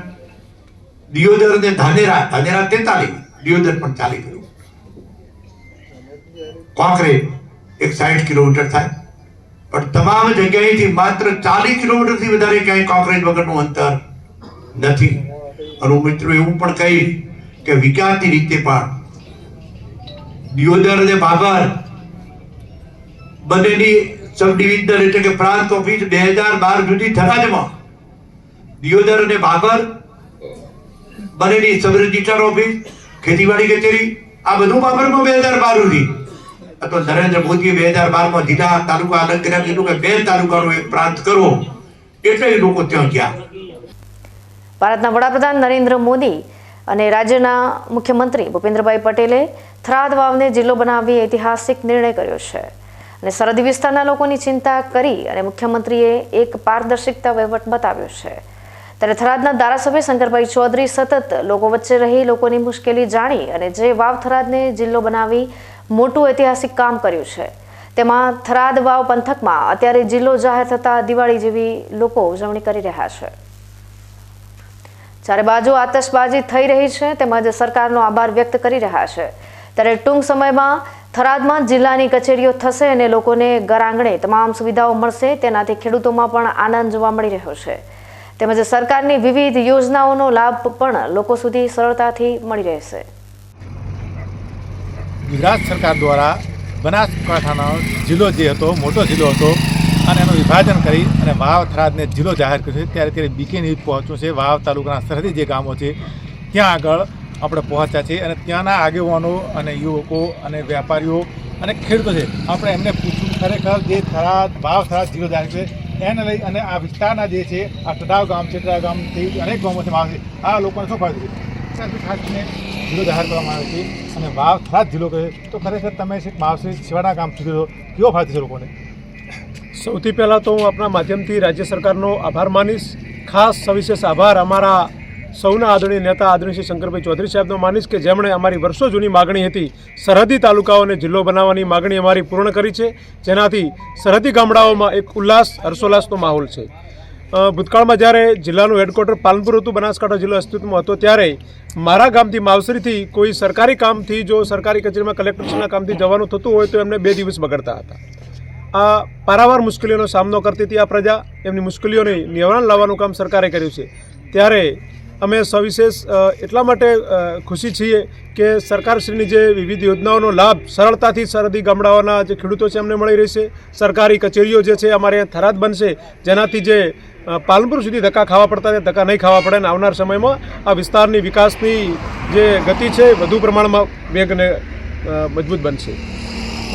Deodar અને ધાનેરા 43, દિયોદર પણ 40 કિલોમીટર, કોંકરેજ 60 કિલોમીટર થાય. પણ તમામ જગ્યાએથી માત્ર 40 કિલોમીટરથી વધારે ક્યાંય કોંકરેજ વગરનું અંતર નથી. અને હું મિત્રો એવું પણ કહીશ કે વિકાસની રીતે પણ દિયોદર અને બાબર બંનેની સબ ડિવિઝનલ એટલે કે પ્રાંત ઓફિસ 2012 સુધી થરાદમાં, દિયોદર અને બાબર બંનેની સબ રજિસ્ટ્રાર ઓફિસ, ખેતીવાડી કચેરી આ બધું બાબરમાં 2012 સુધી. તો નરેન્દ્ર મોદીએ 2012માં જિલ્લા તાલુકા અલગ કર્યા, કીધું કે 2 તાલુકાનો એક પ્રાંત કરો, એટલે લોકો ત્યાં ગયા. ભારતના વડાપ્રધાન નરેન્દ્ર મોદી અને રાજ્યના મુખ્યમંત્રી ભૂપેન્દ્રભાઈ પટેલે થરાદ વાવને જિલ્લો બનાવવી ઐતિહાસિક નિર્ણય કર્યો છે અને સરહદી વિસ્તારના લોકોની ચિંતા કરી અને મુખ્યમંત્રીએ એક પારદર્શિકતા વહીવટ બતાવ્યો છે. ત્યારે થરાદના ધારાસભ્ય શંકરભાઈ ચૌધરી સતત લોકો વચ્ચે રહી લોકોની મુશ્કેલી જાણી અને જે વાવ થરાદને જિલ્લો બનાવી મોટું ઐતિહાસિક કામ કર્યું છે. તેમાં થરાદ વાવ પંથકમાં અત્યારે જિલ્લો જાહેર થતા દિવાળી જેવી લોકો ઉજવણી કરી રહ્યા છે. ચારે બાજુ આતશબાજી થઈ રહી છે તેમજ સરકારનો આભાર વ્યક્ત કરી રહ્યા છે. ત્યારે ટૂંક સમયમાં થરાદમાં જિલ્લાની કચેરીઓ થશે અને લોકોને ઘર આંગણે તમામ સુવિધાઓ મળશે. તેનાથી ખેડૂતોમાં પણ આનંદ જોવા મળી રહ્યો છે. તેમજ સરકારની વિવિધ યોજનાઓનો લાભ પણ લોકો સુધી સરળતાથી મળી રહેશે. ગુજરાત સરકાર દ્વારા બનાસકાંઠાનો જિલ્લો જે હતો, મોટો જિલ્લો હતો અને એનું વિભાજન કરી અને વાવ થરાદને જિલ્લો જાહેર કર્યો છે. ત્યારે બીકેની પહોંચ્યું છે. વાવ તાલુકાના સરહદી જે ગામો છે ત્યાં આગળ આપણે પહોંચ્યા છે અને ત્યાંના આગેવાનો અને યુવકો અને વેપારીઓ અને ખેડૂતો છે. આપણે એમને પૂછ્યું ખરેખર જે થરાદ વાવ થરાદ જિલ્લો જાહેર છે એને લઈ અને આ વિસ્તારના જે છે આ તળાવ ગામ, ચેટરા ગામથી અનેક ગામોથી આવે છે, આ લોકોને શું ફાયદો છે? ખાસ કરીને જિલ્લો જાહેર કરવામાં આવે છે અને વાવ થરાદ જિલ્લો કહે તો ખરેખર તમે માવસી શિવાના ગામ સુધી તો કેવો ફાયદો છે લોકોને? સૌથી પહેલાં તો હું આપણા માધ્યમથી રાજ્ય સરકારનો આભાર માનીશ. ખાસ સવિશેષ આભાર અમારા સૌના આદરણીય નેતા આદરણીય શ્રી શંકરભાઈ ચૌધરી સાહેબનો માનીશ કે જેમણે અમારી વર્ષો જૂની માગણી હતી સરહદી તાલુકાઓને જિલ્લો બનાવવાની માગણી અમારી પૂર્ણ કરી છે, જેનાથી સરહદી ગામડાઓમાં એક ઉલ્લાસ હર્ષોલ્લાસનો માહોલ છે. ભૂતકાળમાં જ્યારે જિલ્લાનું હેડક્વાર્ટર પાલનપુર હતું, બનાસકાંઠા જિલ્લો અસ્તિત્વમાં હતો, ત્યારે મારા ગામથી માવસરીથી કોઈ સરકારી કામથી જો સરકારી કચેરીમાં કલેક્ટરશ્રીના કામથી જવાનું થતું હોય તો એમને 2 દિવસ બગડતા હતા. આ પારાવાર મુશ્કેલીઓનો સામનો કરતી હતી આ પ્રજા. એમની મુશ્કેલીઓને નિવારણ લાવવાનું કામ સરકારે કર્યું છે. ત્યારે અમે સવિશેષ એટલા માટે ખુશી છીએ કે સરકારશ્રીની જે વિવિધ યોજનાઓનો લાભ સરળતાથી સરહદી ગામડાઓના જે ખેડૂતો છે એમને મળી રહેશે. સરકારી કચેરીઓ જે છે અમારે થરાદ બનશે, જેનાથી જે પાલનપુર સુધી ધક્કા ખાવા પડતા તે ધક્કા નહીં ખાવા પડે અને આવનાર સમયમાં આ વિસ્તારની વિકાસની જે ગતિ છે વધુ પ્રમાણમાં વેગને મજબૂત બનશે.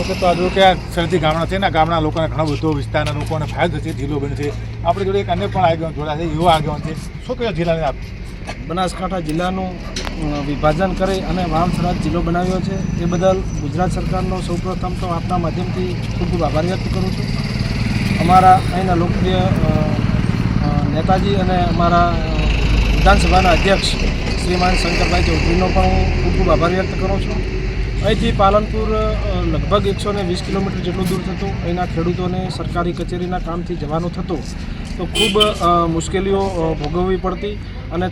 ઓકે, તો આ જો કે આ સરહદી ગામડા છે ને, ગામડા લોકોને ઘણો બધો વિસ્તારના લોકોને ફાયદો છે, જિલ્લો બનશે. આપણી જોડે એક અન્ય પણ આગેવાન જોડા છે, યુવા આગેવાન છે. શું કહેવાય જિલ્લાને આપ? બનાસકાંઠા જિલ્લાનું વિભાજન કરી અને વાવ-થરાદ જિલ્લો બનાવ્યો છે એ બદલ ગુજરાત સરકારનો સૌપ્રથમ તો આપના માધ્યમથી ખૂબ ખૂબ આભાર વ્યક્ત કરું છું. અમારા અહીંના લોકપ્રિય નેતાજી અને અમારા વિધાનસભાના અધ્યક્ષ શ્રીમાન શંકરભાઈ ચૌધરીનો પણ હું ખૂબ ખૂબ આભાર વ્યક્ત કરું છું. અહીંથી પાલનપુર લગભગ 120 કિલોમીટર જેટલું દૂર થતું. અહીંના ખેડૂતોને સરકારી કચેરીના કામથી જવાનું થતું તો ખૂબ મુશ્કેલીઓ ભોગવવી પડતી અને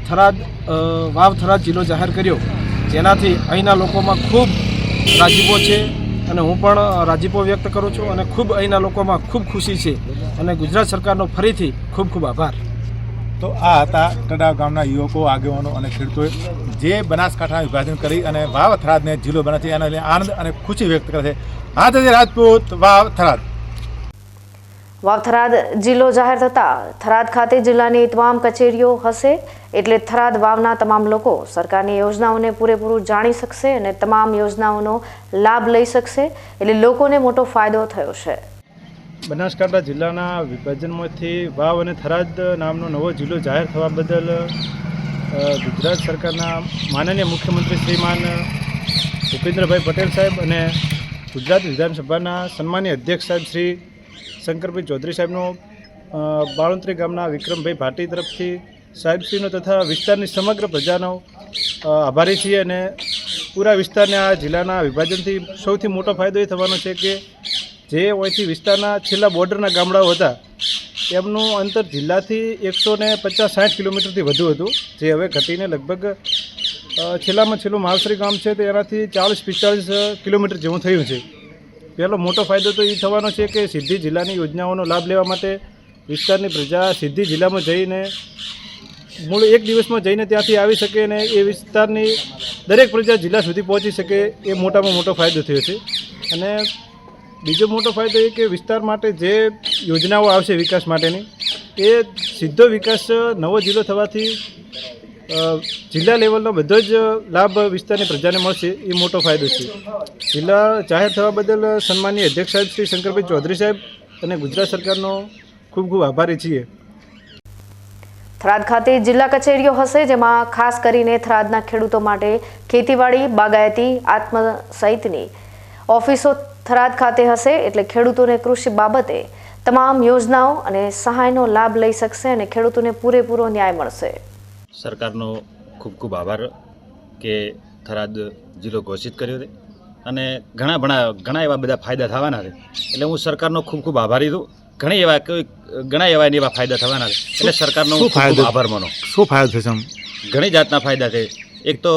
વાવ-થરાદ જિલ્લો જાહેર કર્યો, જેનાથી અહીંના લોકોમાં ખૂબ રાજીપો છે અને હું પણ રાજીપો વ્યક્ત કરું છું અને ખૂબ અહીંના લોકોમાં ખૂબ ખુશી છે અને ગુજરાત સરકારનો ફરીથી ખૂબ ખૂબ આભાર. તો આ હતા તળાવ ગામના યુવકો, આગેવાનો અને ખેડૂતોએ જે બનાસકાંઠા વિભાજન કરી અને વાવ-થરાદને જિલ્લો બનાવી એના લઈને આનંદ અને ખુશી વ્યક્ત કરે છે. આ તે રાજપૂત વાવ-થરાદ. વાવ-થરાદ જિલ્લો જાહેર થતાં થરાદ ખાતે જિલ્લાની તમામ કચેરીઓ હશે, એટલે થરાદ વાવના તમામ લોકો સરકારની યોજનાઓને પૂરેપૂરું જાણી શકશે અને તમામ યોજનાઓનો લાભ લઈ શકશે, એટલે લોકોને મોટો ફાયદો થયો છે. બનાસકાંઠા જિલ્લાના વિભાજનમાંથી વાવ અને થરાદ નામનો નવો જિલ્લો જાહેર થવા બદલ ગુજરાત સરકારના માનનીય મુખ્યમંત્રી શ્રીમાન ભૂપેન્દ્રભાઈ પટેલ સાહેબ અને ગુજરાત વિધાનસભાના સન્માનીય અધ્યક્ષ સાહેબ શ્રી શંકરભાઈ ચૌધરી સાહેબનો, બાળુંત્રી ગામના વિક્રમભાઈ ભાટી તરફથી સાહેબશ્રીનો તથા વિસ્તારની સમગ્ર પ્રજાનો આભારી છીએ. અને પૂરા વિસ્તારને આ જિલ્લાના વિભાજનથી સૌથી મોટો ફાયદો એ થવાનો છે કે જે અહીંથી વિસ્તારના છેલ્લા બોર્ડરના ગામડાઓ હતા એમનું અંતર જિલ્લાથી 150-60 કિલોમીટરથી વધુ હતું, જે હવે ઘટીને લગભગ છેલ્લામાં છેલ્લું માવસરી ગામ છે તો એનાથી 40-45 કિલોમીટર જેવું થયું છે. પહેલો મોટો ફાયદો તો એ થવાનો છે કે સીધી જિલ્લાની યોજનાઓનો લાભ લેવા માટે વિસ્તારની પ્રજા સીધી જિલ્લામાં જઈને મૂળ એક દિવસમાં જઈને ત્યાંથી આવી શકે અને એ વિસ્તારની દરેક પ્રજા જિલ્લા સુધી પહોંચી શકે, એ મોટામાં મોટો ફાયદો થયો છે. અને બીજો મોટો ફાયદો એ કે વિસ્તાર માટે જે યોજનાઓ આવશે વિકાસ માટેની, એ સીધો વિકાસ નવો જિલ્લો થવાથી જિલ્લા લેવલનો બધો જ લાભ વિસ્તારની પ્રજાને મળશે, એ મોટો ફાયદો છે. જિલ્લા જાહેર થવા બદલ સન્માનીય અધ્યક્ષ સાહેબ શ્રી શંકરભાઈ ચૌધરી સાહેબ અને ગુજરાત સરકારનો ખૂબ ખૂબ આભારી છીએ. થરાદ ખાતે જિલ્લા કચેરીઓ હશે, જેમાં ખાસ કરીને થરાદના ખેડૂતો માટે ખેતીવાડી, બાગાયતી, આત્મ સહિતની ઓફિસો થરાદ ખાતે હશે, એટલે ખેડૂતોને કૃષિ બાબતે તમામ યોજનાઓ અને સહાયનો લાભ લઈ શકશે અને ખેડૂતોને પૂરેપૂરો ન્યાય મળશે. સરકારનો ખૂબ ખૂબ આભાર કે થરાદ જિલ્લો ઘોષિત કર્યો છે અને ઘણા એવા બધા ફાયદા થવાના છે, એટલે હું સરકારનો ખૂબ ખૂબ આભારી છું. ઘણા એવા ફાયદા થવાના છે, એટલે સરકારનો ખૂબ આભાર માનો. શું ફાયદો છે? ઘણી જાતના ફાયદા છે. એક તો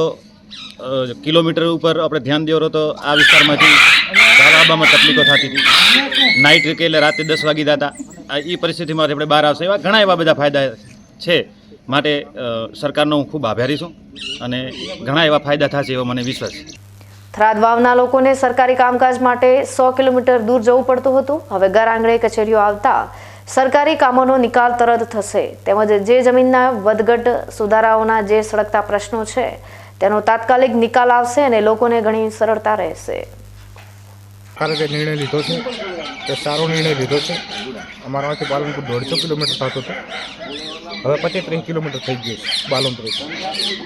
કિલોમીટર ઉપર આપણે ધ્યાન દેવો તો આ વિસ્તારમાંથી આવવામાં તકલીફો થતી હતી, નાઇટ કે એટલે રાતે 10 વાગી જતા, એ પરિસ્થિતિમાંથી આપણે બહાર આવશે. એવા ઘણા એવા બધા ફાયદા છે, માટે સરકારનો હું ખૂબ આભારી છું અને ઘણા એવા ફાયદા થશે એવો મને વિશ્વાસ છે. થરાદ વાવના લોકોને સરકારી કામકાજ માટે 100 કિલોમીટર દૂર જવું પડતું હતું. હવે ઘર આંગણે કચેરીઓ આવતા સરકારી કામોનો નિકાલ તરત થશે, તેમજ જે જમીનના વધઘટ સુધારાઓના જે સળગતા પ્રશ્નો છે તેનો તાત્કાલિક નિકાલ આવશે અને લોકોને ઘણી સરળતા રહેશે. સરકારે નિર્ણય લીધો છે તે સારો નિર્ણય લીધો છે. અમારામાંથી પાલનપુર 150 કિલોમીટર થતો હતો, હવે 25-30 કિલોમીટર થઈ ગયું છે પાલનપુર.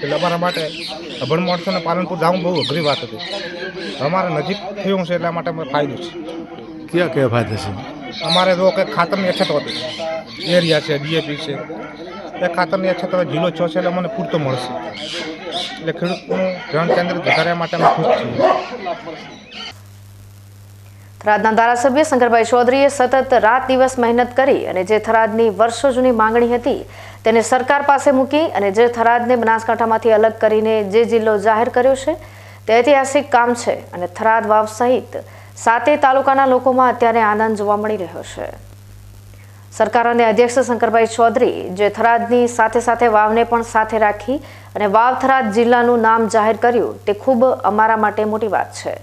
એટલે અમારા માટે અભણ માણસોને પાલનપુર જવું બહુ અઘરી વાત હતી. અમારે નજીક થયું છે એટલા માટે ફાયદો છે. કયા ફાયદા છે? અમારે જો કે ખાતરની અછત હતી, એરિયા છે, ડીએપી છે, એ ખાતરની અછત હવે જિલ્લો 6 છે એટલે મને પૂરતો મળશે, એટલે ખેડૂતનું ધ્યાન કેન્દ્રિત વધારવા માટે અમે ખુશ છીએ. થરાદના ધારાસભ્ય શંકરભાઈ ચૌધરીએ સતત રાત દિવસ મહેનત કરી અને જે થરાદની વર્ષો જૂની માંગણી હતી તેને સરકાર પાસે મૂકી અને જે થરાદને બનાસકાંઠામાંથી અલગ કરીને જે જિલ્લો જાહેર કર્યો છે તે ઐતિહાસિક કામ છે અને થરાદ વાવ સહિત 7 તાલુકાના લોકોમાં અત્યારે આનંદ જોવા મળી રહ્યો છે. સરકાર અને અધ્યક્ષ શંકરભાઈ ચૌધરી જે થરાદની સાથે સાથે વાવને પણ સાથે રાખી અને વાવ થરાદ જિલ્લાનું નામ જાહેર કર્યું તે ખૂબ અમારા માટે મોટી વાત છે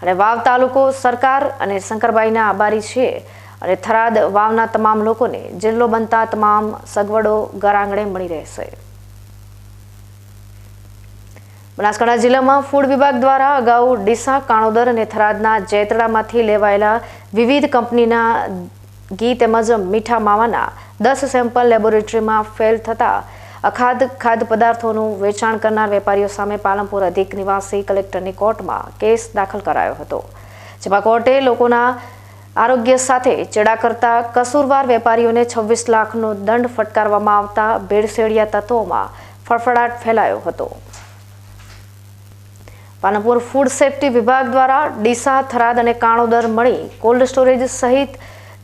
અને વાવ તાલુકો સરકાર અને શંકરભાઈના આભારી છીએ અને થરાદ વાવના તમામ લોકોને જિલ્લો બનતા તમામ સગવડો ઘર આંગણે મળી રહેશે. બનાસકાંઠા જિલ્લામાં ફૂડ વિભાગ દ્વારા અગાઉ ડીસા, કાણોદર અને થરાદના જેતડામાંથી લેવાયેલા વિવિધ કંપનીના ઘી તેમજ મીઠા માવાના 10 સેમ્પલ લેબોરેટરીમાં ફેલ થતા અખાધ ખાદ્ય પદાર્થોનું વેચાણ કરનાર વેપારીઓ સામે પાલનપુર અધિક નિવાસી કલેક્ટરની કોર્ટમાં કેસ દાખલ કરાયો હતો. જેમાં કોર્ટે લોકોના આરોગ્ય સાથે ચેડા કરતા કસૂરવાર વેપારીઓને 26 લાખનો દંડ ફટકારવામાં આવતા ભેળસેળિયા તત્વોમાં ફફડાટ ફેલાયો હતો. પાલનપુર ફૂડ સેફ્ટી વિભાગ દ્વારા ડીસા, થરાદ અને કાણોદર મળી કોલ્ડ સ્ટોરેજ સહિત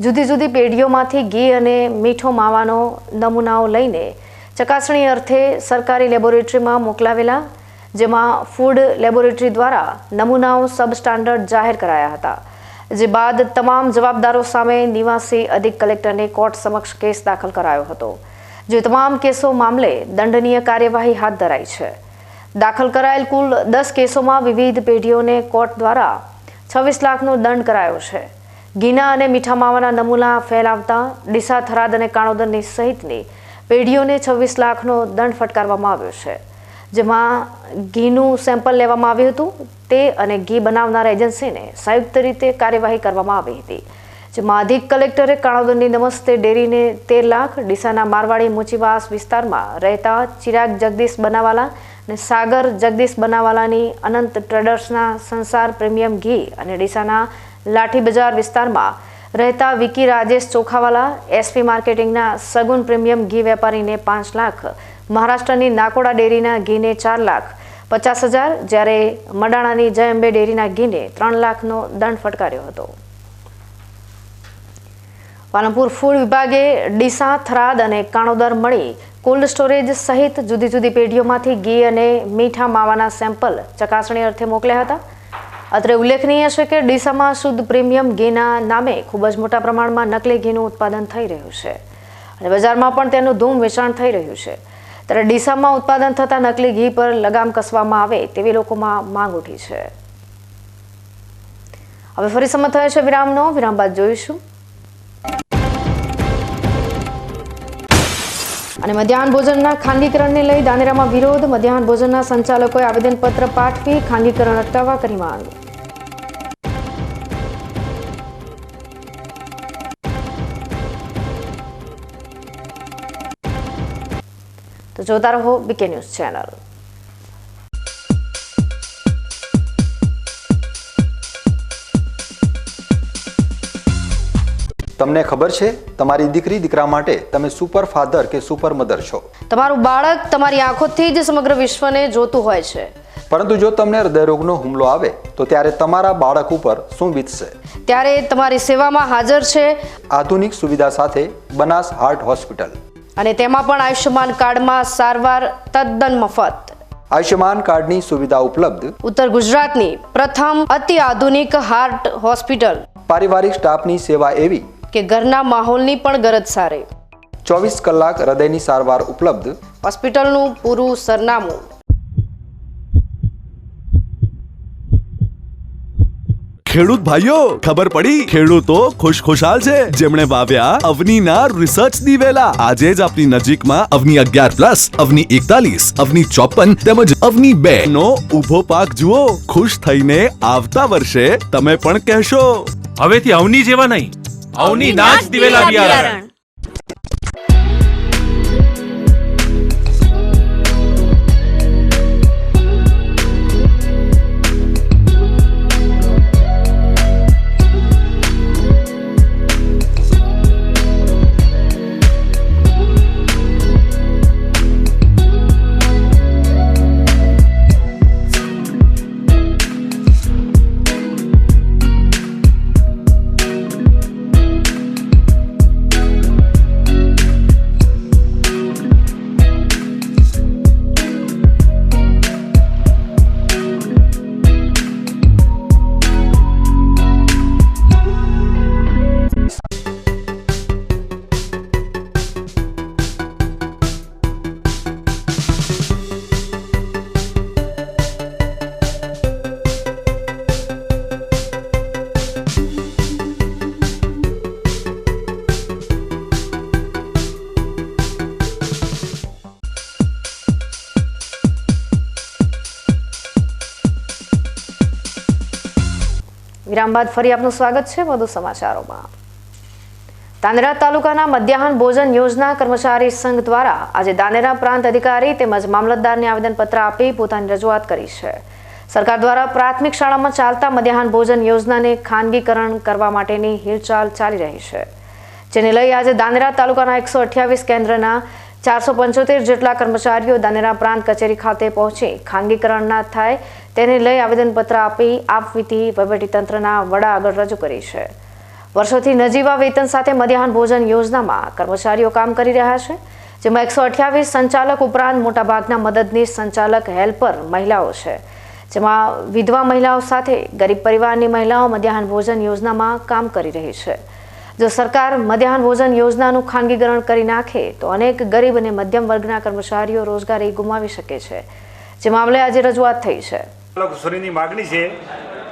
જુદી જુદી પેઢીઓમાંથી ઘી અને મીઠો માવાનો નમૂનાઓ લઈને ચકાસણી અર્થે સરકારી લેબોરેટરીમાં મોકલાવેલા, જેમાં ફૂડ લેબોરેટરી દ્વારા નમૂનાઓ સબ સ્ટાન્ડર્ડ જાહેર કરાયા હતા. જે બાદ તમામ જવાબદારો સામે નિવાસી અધિક કલેક્ટરને કોર્ટ સમક્ષ કેસ દાખલ કરાયો હતો. જે તમામ કેસો મામલે દંડનીય કાર્યવાહી હાથ ધરાઈ છે. દાખલ કરાયેલ કુલ 10 કેસોમાં વિવિધ પેઢીઓને કોર્ટ દ્વારા 26 લાખનો દંડ કરાયો છે. ઘીના અને મીઠા માવાના નમૂના ફેલાવતા ડીસા, થરાદ અને કાણોદરની સહિતની પેઢીઓને 26 લાખનો દંડ ફટકારવામાં આવ્યો છે. જેમાં ઘીનું સેમ્પલ લેવામાં આવ્યું હતું તે અને ઘી બનાવનાર એજન્સીને સંયુક્ત રીતે કાર્યવાહી કરવામાં આવી હતી. જેમાં અધિક કલેક્ટરે કાણોદરની નમસ્તે ડેરીને 13 લાખ, ડીસાના મારવાડી મુચીવાસ વિસ્તારમાં રહેતા ચિરાગ જગદીશ બનાવાલા અને સાગર જગદીશ બનાવાલાની અનંત ટ્રેડર્સના સંસાર પ્રીમિયમ ઘી અને ડીસાના લાઠી બજાર વિસ્તારમાં રહેતા વિકી રાજેશ ચોખાવાલા એસપી માર્કેટિંગના સગુન પ્રીમિયમ ઘી વેપારીને 5 લાખ, મહારાષ્ટ્રની નાકોડા ડેરીના ઘીને 4,50,000, જ્યારે મડાણાની જય અંબે ડેરીના ઘીને 3 લાખનો દંડ ફટકાર્યો હતો. પાલનપુર ફૂડ વિભાગે ડીસા, થરાદ અને કાણોદર મળી કોલ્ડ સ્ટોરેજ સહિત જુદી જુદી પેઢીઓમાંથી ઘી અને મીઠા માવાના સેમ્પલ ચકાસણી અર્થે મોકલ્યા હતા. અત્રે ઉલ્લેખનીય છે કે ડીસામાં શુદ્ધ પ્રીમિયમ ઘીના નામે ખૂબ જ મોટા પ્રમાણમાં નકલી ઘીનું ઉત્પાદન થઈ રહ્યું છે અને બજારમાં પણ તેનું ધૂમ વેચાણ થઈ રહ્યું છે. ત્યારે ડીસામાં ઉત્પાદન થતા નકલી ઘી પર લગામ કસવામાં આવે તેવી લોકોમાં માંગ ઉઠી છે. હવે ફરી સમય થયો છે વિરામનો. વિરામ બાદ જોઈશું. અને મધ્યાહન ભોજનના ખાનગીકરણને લઈ ધાનેરામાં વિરોધ. મધ્યાહન ભોજનના સંચાલકોએ આવેદનપત્ર પાઠવી ખાનગીકરણ અટકાવવા કરી માંગ. તો જોતા રહો બીકે ન્યૂઝ ચેનલ. તમને ખબર છે તમારી દીકરી દીકરા માટે તમે સુપર ફાધર કે સુપર મધર છો. તમારું બાળક તમારી આંખોથી જ સમગ્ર વિશ્વને જોતું હોય છે. પરંતુ જો તમને હૃદયરોગનો હુમલો આવે તો ત્યારે તમારા બાળક ઉપર શું વીતશે? ત્યારે તમારી સેવામાં હાજર છે આધુનિક સુવિધા સાથે બનાસ હાર્ટ હોસ્પિટલ, અને તેમાં પણ આયુષ્યમાન કાર્ડમાં સારવાર તદ્દન મફત. આયુષ્યમાન કાર્ડની સુવિધા ઉપલબ્ધ. ઉત્તર ગુજરાતની પ્રથમ અતિ આધુનિક હાર્ટ હોસ્પિટલ. પારિવારિક સ્ટાફની સેવા એવી કે ઘરના માહોલની પણ ગરજ સારી. 24 કલાક હૃદયની સારવાર ઉપલબ્ધ. હોસ્પિટલનું પૂરું સરનામું. ખેડૂત ભાઈઓ, ખબર પડી? ખેડૂતો ખુશખુશાલ છે જેમણે વાવ્યા અવનીના રિસર્ચની વેલા. આજે જ આપની નજીકમાં અવની 11+, અવની 41, અવની 54 તેમજ અવની 2 નો ઊભો પાક જુઓ. ખુશ થઈને આવતા વર્ષે તમે પણ કહેશો, હવેથી અવની જેવા નહીં, અવની ના જ દિવેલા બિયારણ. વિરામ બાદ ફરી આપનું સ્વાગત છે વધુ સમાચારોમાં। ધાનેરા તાલુકાના મધ્યાહન ભોજન યોજના કર્મચારી સંઘ દ્વારા આજે ધાનેરા પ્રાંત અધિકારી તેમજ મામલતદારને આવેદનપત્ર આપી પોતાની રજૂઆત કરી છે। સરકાર દ્વારા પ્રાથમિક શાળામાં ચાલતા મધ્યાહન ભોજન યોજનાને ખાનગીકરણ કરવા માટેની હિલચાલ ચાલી રહી છે, જેને લઈ આજે ધાનેરા તાલુકાના 128 કેન્દ્રના 475 જેટલા કર્મચારીઓ ધાનેરા પ્રાંત કચેરી ખાતે પહોંચી ખાનગીકરણ ના થાય તેને લઈ આવેદનપત્ર આપી આપવીતી વહીવટીતંત્રના વડા આગળ રજૂ કરી છે। વર્ષોથી નજીવા વેતન સાથે મધ્યાહન ભોજન યોજનામાં કર્મચારીઓ કામ કરી રહ્યા છે, જેમાં 128 સંચાલક ઉપરાંત મોટાભાગના મદદનીશ સંચાલક હેલ્પર મહિલાઓ છે, જેમાં વિધવા મહિલાઓ સાથે ગરીબ પરિવારની મહિલાઓ મધ્યાહન ભોજન યોજનામાં કામ કરી રહી છે। જો સરકાર મધ્યાહન ભોજન યોજનાનું ખાનગીકરણ કરી નાખે તો અનેક ગરીબ અને મધ્યમ વર્ગના કર્મચારીઓ રોજગારી ગુમાવી શકે છે, જે મામલે આજે રજૂઆત થઈ છે। કચેરીની માગણી છે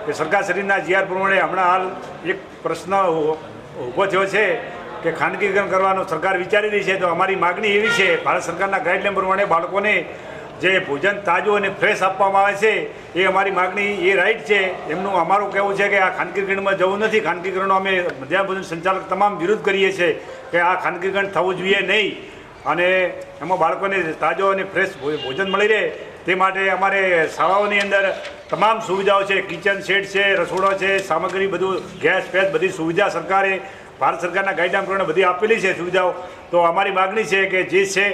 કે સરકારશ્રીના જીઆર પ્રમાણે હમણાં હાલ એક પ્રશ્ન ઊભો થયો છે કે ખાનગીકરણ કરવાનો સરકાર વિચારી રહી છે, તો અમારી માગણી એવી છે, ભારત સરકારના ગાઈડલાઈન પ્રમાણે બાળકોને જે ભોજન તાજું અને ફ્રેશ આપવામાં આવે છે એ અમારી માગણી એ રાઈટ છે। એમનું અમારું કહેવું છે કે આ ખાનગીકરણમાં જવું નથી। ખાનગીકરણનો અમે મધ્યાહન ભોજન સંચાલક તમામ વિરોધ કરીએ છીએ કે આ ખાનગીકરણ થવું જોઈએ નહીં, અને એમાં બાળકોને તાજો અને ફ્રેશ ભોજન મળી રહે તે માટે અમારે શાળાઓની અંદર તમામ સુવિધાઓ છે, કિચન સેટ છે, રસોડો છે, સામગ્રી બધું ગેસ ફેસ બધી સુવિધા સરકારે ભારત સરકારના ગાઈડલાઈન પ્રમાણે બધી આપેલી છે સુવિધાઓ। તો અમારી માગણી છે કે જે છે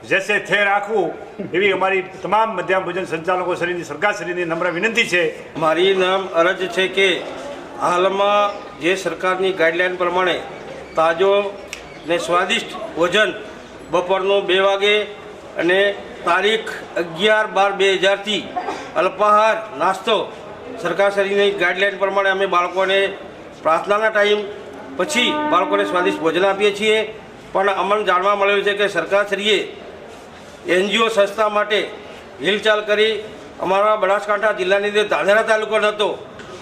જૈસે થે રાખવું એવી અમારી તમામ મધ્યાહન ભોજન સંચાલકો શ્રીની સરકારશ્રીની નમ્ર વિનંતી છે। મારી નામ અરજ છે કે હાલમાં જે સરકારની ગાઈડલાઈન પ્રમાણે તાજો ને સ્વાદિષ્ટ ભોજન બપોરનું 2 વાગે અને તારીખ 11/12/2000થી અલ્પાહાર નાસ્તો સરકારશ્રીની ગાઈડલાઈન પ્રમાણે અમે બાળકોને પ્રાર્થનાના ટાઈમ પછી બાળકોને સ્વાદિષ્ટ ભોજન આપીએ છીએ। પણ અમને જાણવા મળેલું છે કે સરકારશ્રીએ NGO સંસ્થા માટે હિલચાલ કરી અમારા બનાસકાંઠા જિલ્લાની અંદર ધાનેરા તાલુકો નહોતો,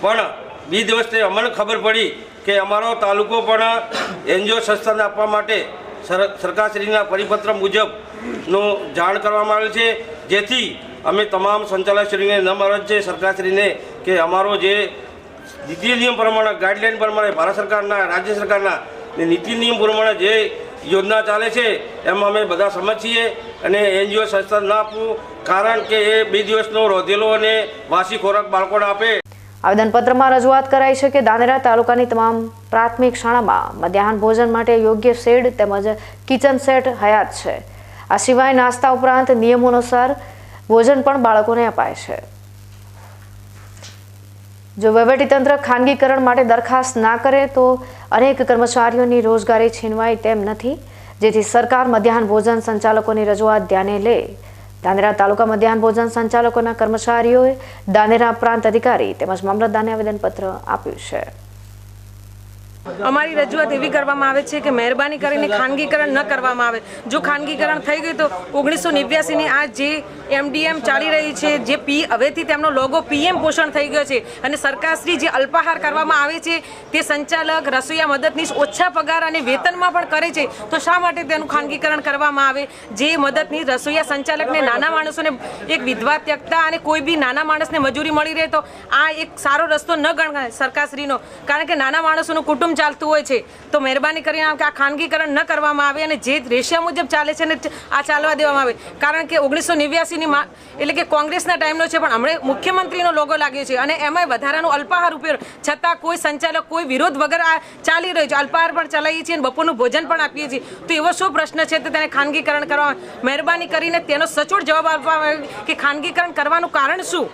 પણ 2 દિવસથી અમને ખબર પડી કે અમારો તાલુકો પણ NGO સંસ્થાને આપવા માટે સરકારશ્રીના પરિપત્ર મુજબનું જાણ કરવામાં આવેલ છે, જેથી અમે તમામ સંચાલકશ્રીને નમ્ર અરજ છે સરકારશ્રીને કે અમારો જે નીતિ નિયમ પ્રમાણે ગાઈડલાઈન પ્રમાણે ભારત સરકારના રાજ્ય સરકારના નીતિ નિયમ પ્રમાણે જે યોજના ચાલે છે એમાં અમે બધા સમજ છીએ, અને NGO સંસ્થા ના આપવું કારણ કે એ 2 દિવસનો રોધેલો અને વાસી ખોરાક બાળકોને આપે। આવેદનપત્રમાં રજૂઆત કરાઈ છે કે ધાનેરા તાલુકાની તમામ પ્રાથમિક શાળામાં મધ્યાહન ભોજન માટે યોગ્ય શેડ તેમજ કિચન સેટ હયાત છે। આ સિવાય નાસ્તા ઉપરાંત નિયમો અનુસાર ભોજન પણ બાળકોને અપાય છે। જો વહીવટીતંત્ર ખાનગીકરણ માટે દરખાસ્ત ના કરે તો અનેક કર્મચારીઓની રોજગારી છીનવાય તેમ નથી, જેથી સરકાર મધ્યાહન ભોજન સંચાલકોની રજૂઆત ધ્યાને લે। ધાનેરા તાલુકા મધ્યાહન ભોજન સંચાલકોના કર્મચારીઓએ ધાનેરા પ્રાંત અધિકારી તેમજ મામલતદારને આવેદનપત્ર આપ્યું છે। અમારી રજૂઆત એવી કરવામાં આવે છે કે મહેરબાની કરીને ખાનગીકરણ ન કરવામાં આવે। જો ખાનગીકરણ થઈ ગયું તો 1989ની આ જે MDM ચાલી રહી છે, જે હવેથી તેમનો લોગો PM પોષણ થઈ ગયો છે, અને સરકારશ્રી જે અલ્પાહાર કરવામાં આવે છે તે સંચાલક રસોઈયા મદદનીશ ઓછા પગાર અને વેતનમાં પણ કરે છે, તો શા માટે તેનું ખાનગીકરણ કરવામાં આવે? જે મદદનીશ રસોઈયા સંચાલકને નાના માણસોને એક વિધવા ત્યક્તા અને કોઈ બી નાના માણસને મજૂરી મળી રહે તો આ એક સારો રસ્તો ન ગણાય સરકારશ્રીનો, કારણ કે નાના માણસોનું કુટુંબ ચાલતું હોય છે। તો મહેરબાની કરીને આ ખાનગીકરણ ન કરવામાં આવે અને જે રેશિયા મુજબ ચાલે છે ને આ ચાલવા દેવામાં આવે, કારણ કે 1989ની એટલે કે કોંગ્રેસના ટાઈમનો છે, પણ હમણાં મુખ્યમંત્રીનો લોગો લાગ્યો છે અને એમાંય વધારાનું અલ્પાહાર ઉપયોગ છતાં કોઈ સંચાલક કોઈ વિરોધ વગર આ ચાલી રહ્યો છે। અલ્પાહાર પણ ચલાવીએ છીએ અને બપોરનું ભોજન પણ આપીએ છીએ, તો એવો શું પ્રશ્ન છે તો તેને ખાનગીકરણ કરવા? મહેરબાની કરીને તેનો સચોટ જવાબ આપવામાં આવે કે ખાનગીકરણ કરવાનું કારણ શું,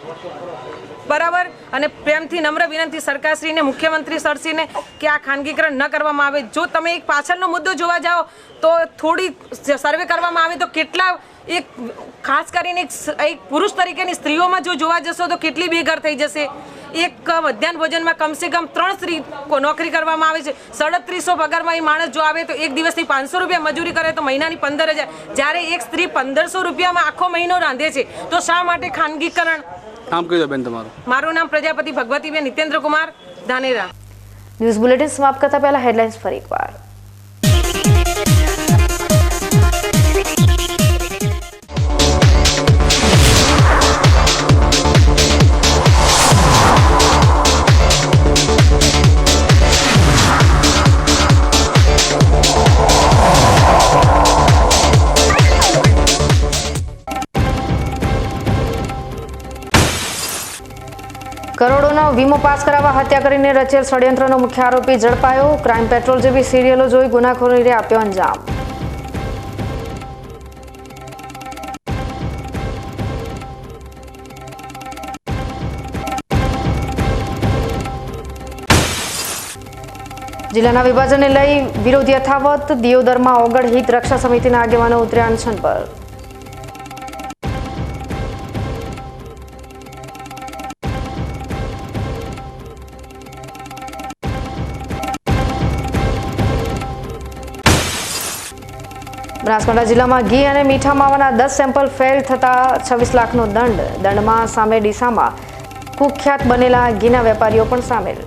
બરાબર? અને પ્રેમથી નમ્ર વિનંતી સરકારશ્રીને મુખ્યમંત્રી સરશ્રીને કે આ ખાનગીકરણ ન કરવામાં આવે। જો તમે એક પાછળનો મુદ્દો જોવા જાઓ તો થોડી સર્વે કરવામાં આવે તો કેટલા એક ખાસ કરીને એક પુરુષ તરીકેની સ્ત્રીઓમાં જો જોવા જશો તો કેટલી બેઘર થઈ જશે। એક મધ્યાહન ભોજનમાં કમસે કમ 3 સ્ત્રી નોકરી કરવામાં આવે છે, 3700 પગારમાં એ માણસ જો આવે તો એક દિવસની 500 રૂપિયા મજૂરી કરે તો મહિનાની 15000, જ્યારે એક સ્ત્રી 1500 રૂપિયામાં આખો મહિનો રાંધે છે, તો શા માટે ખાનગીકરણ? નામ કહી દો બેન તમારું। મારું નામ પ્રજાપતિ ભગવતીબેન નિતેન્દ્ર કુમાર, ધાનેરા। ન્યૂઝ બુલેટિન સમાપ્ત કરતા પહેલા હેડલાઇન્સ ફરી એકવાર। કરોડોનો વીમો પાસ કરાવવા હત્યા કરીને રચેલ ષડયંત્રનો મુખ્ય આરોપી ઝડપાયો. ક્રાઇમ પેટ્રોલ જેવી સિરિયલો જોઈ ગુનાખોરીને આપ્યો અંજામ. જિલ્લાના વિભાજનને લઈ વિરોધ યથાવત. દિયોદરમાં ઓગળ હિત રક્ષા સમિતિના આગેવાનો ઉતર્યા અનશન પર. બનાસકાંઠા જિલ્લામાં ઘી અને મીઠા માવાના 10 સેમ્પલ ફેલ થતા 26 લાખનો દંડ. દંડમાં સામે ડીસામાં કુખ્યાત બનેલા ઘીના વેપારીઓ પણ સામેલ.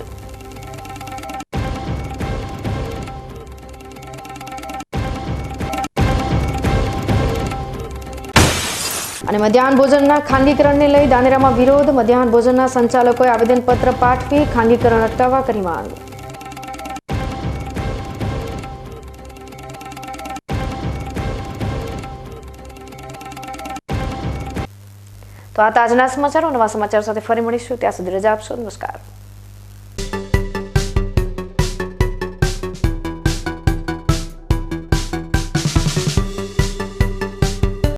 અને મધ્યાહન ભોજનના ખાનગીકરણને લઈ ધાનેરામાં વિરોધ. મધ્યાહન ભોજનના સંચાલકોએ આવેદનપત્ર પાઠવી ખાનગીકરણ અટકાવવા કરી માંગ. તો આ તાજના સમાચારો. નવા સમાચાર સાથે ફરી મળીશું. ત્યાં સુધી રજા આપશો. નમસ્કાર.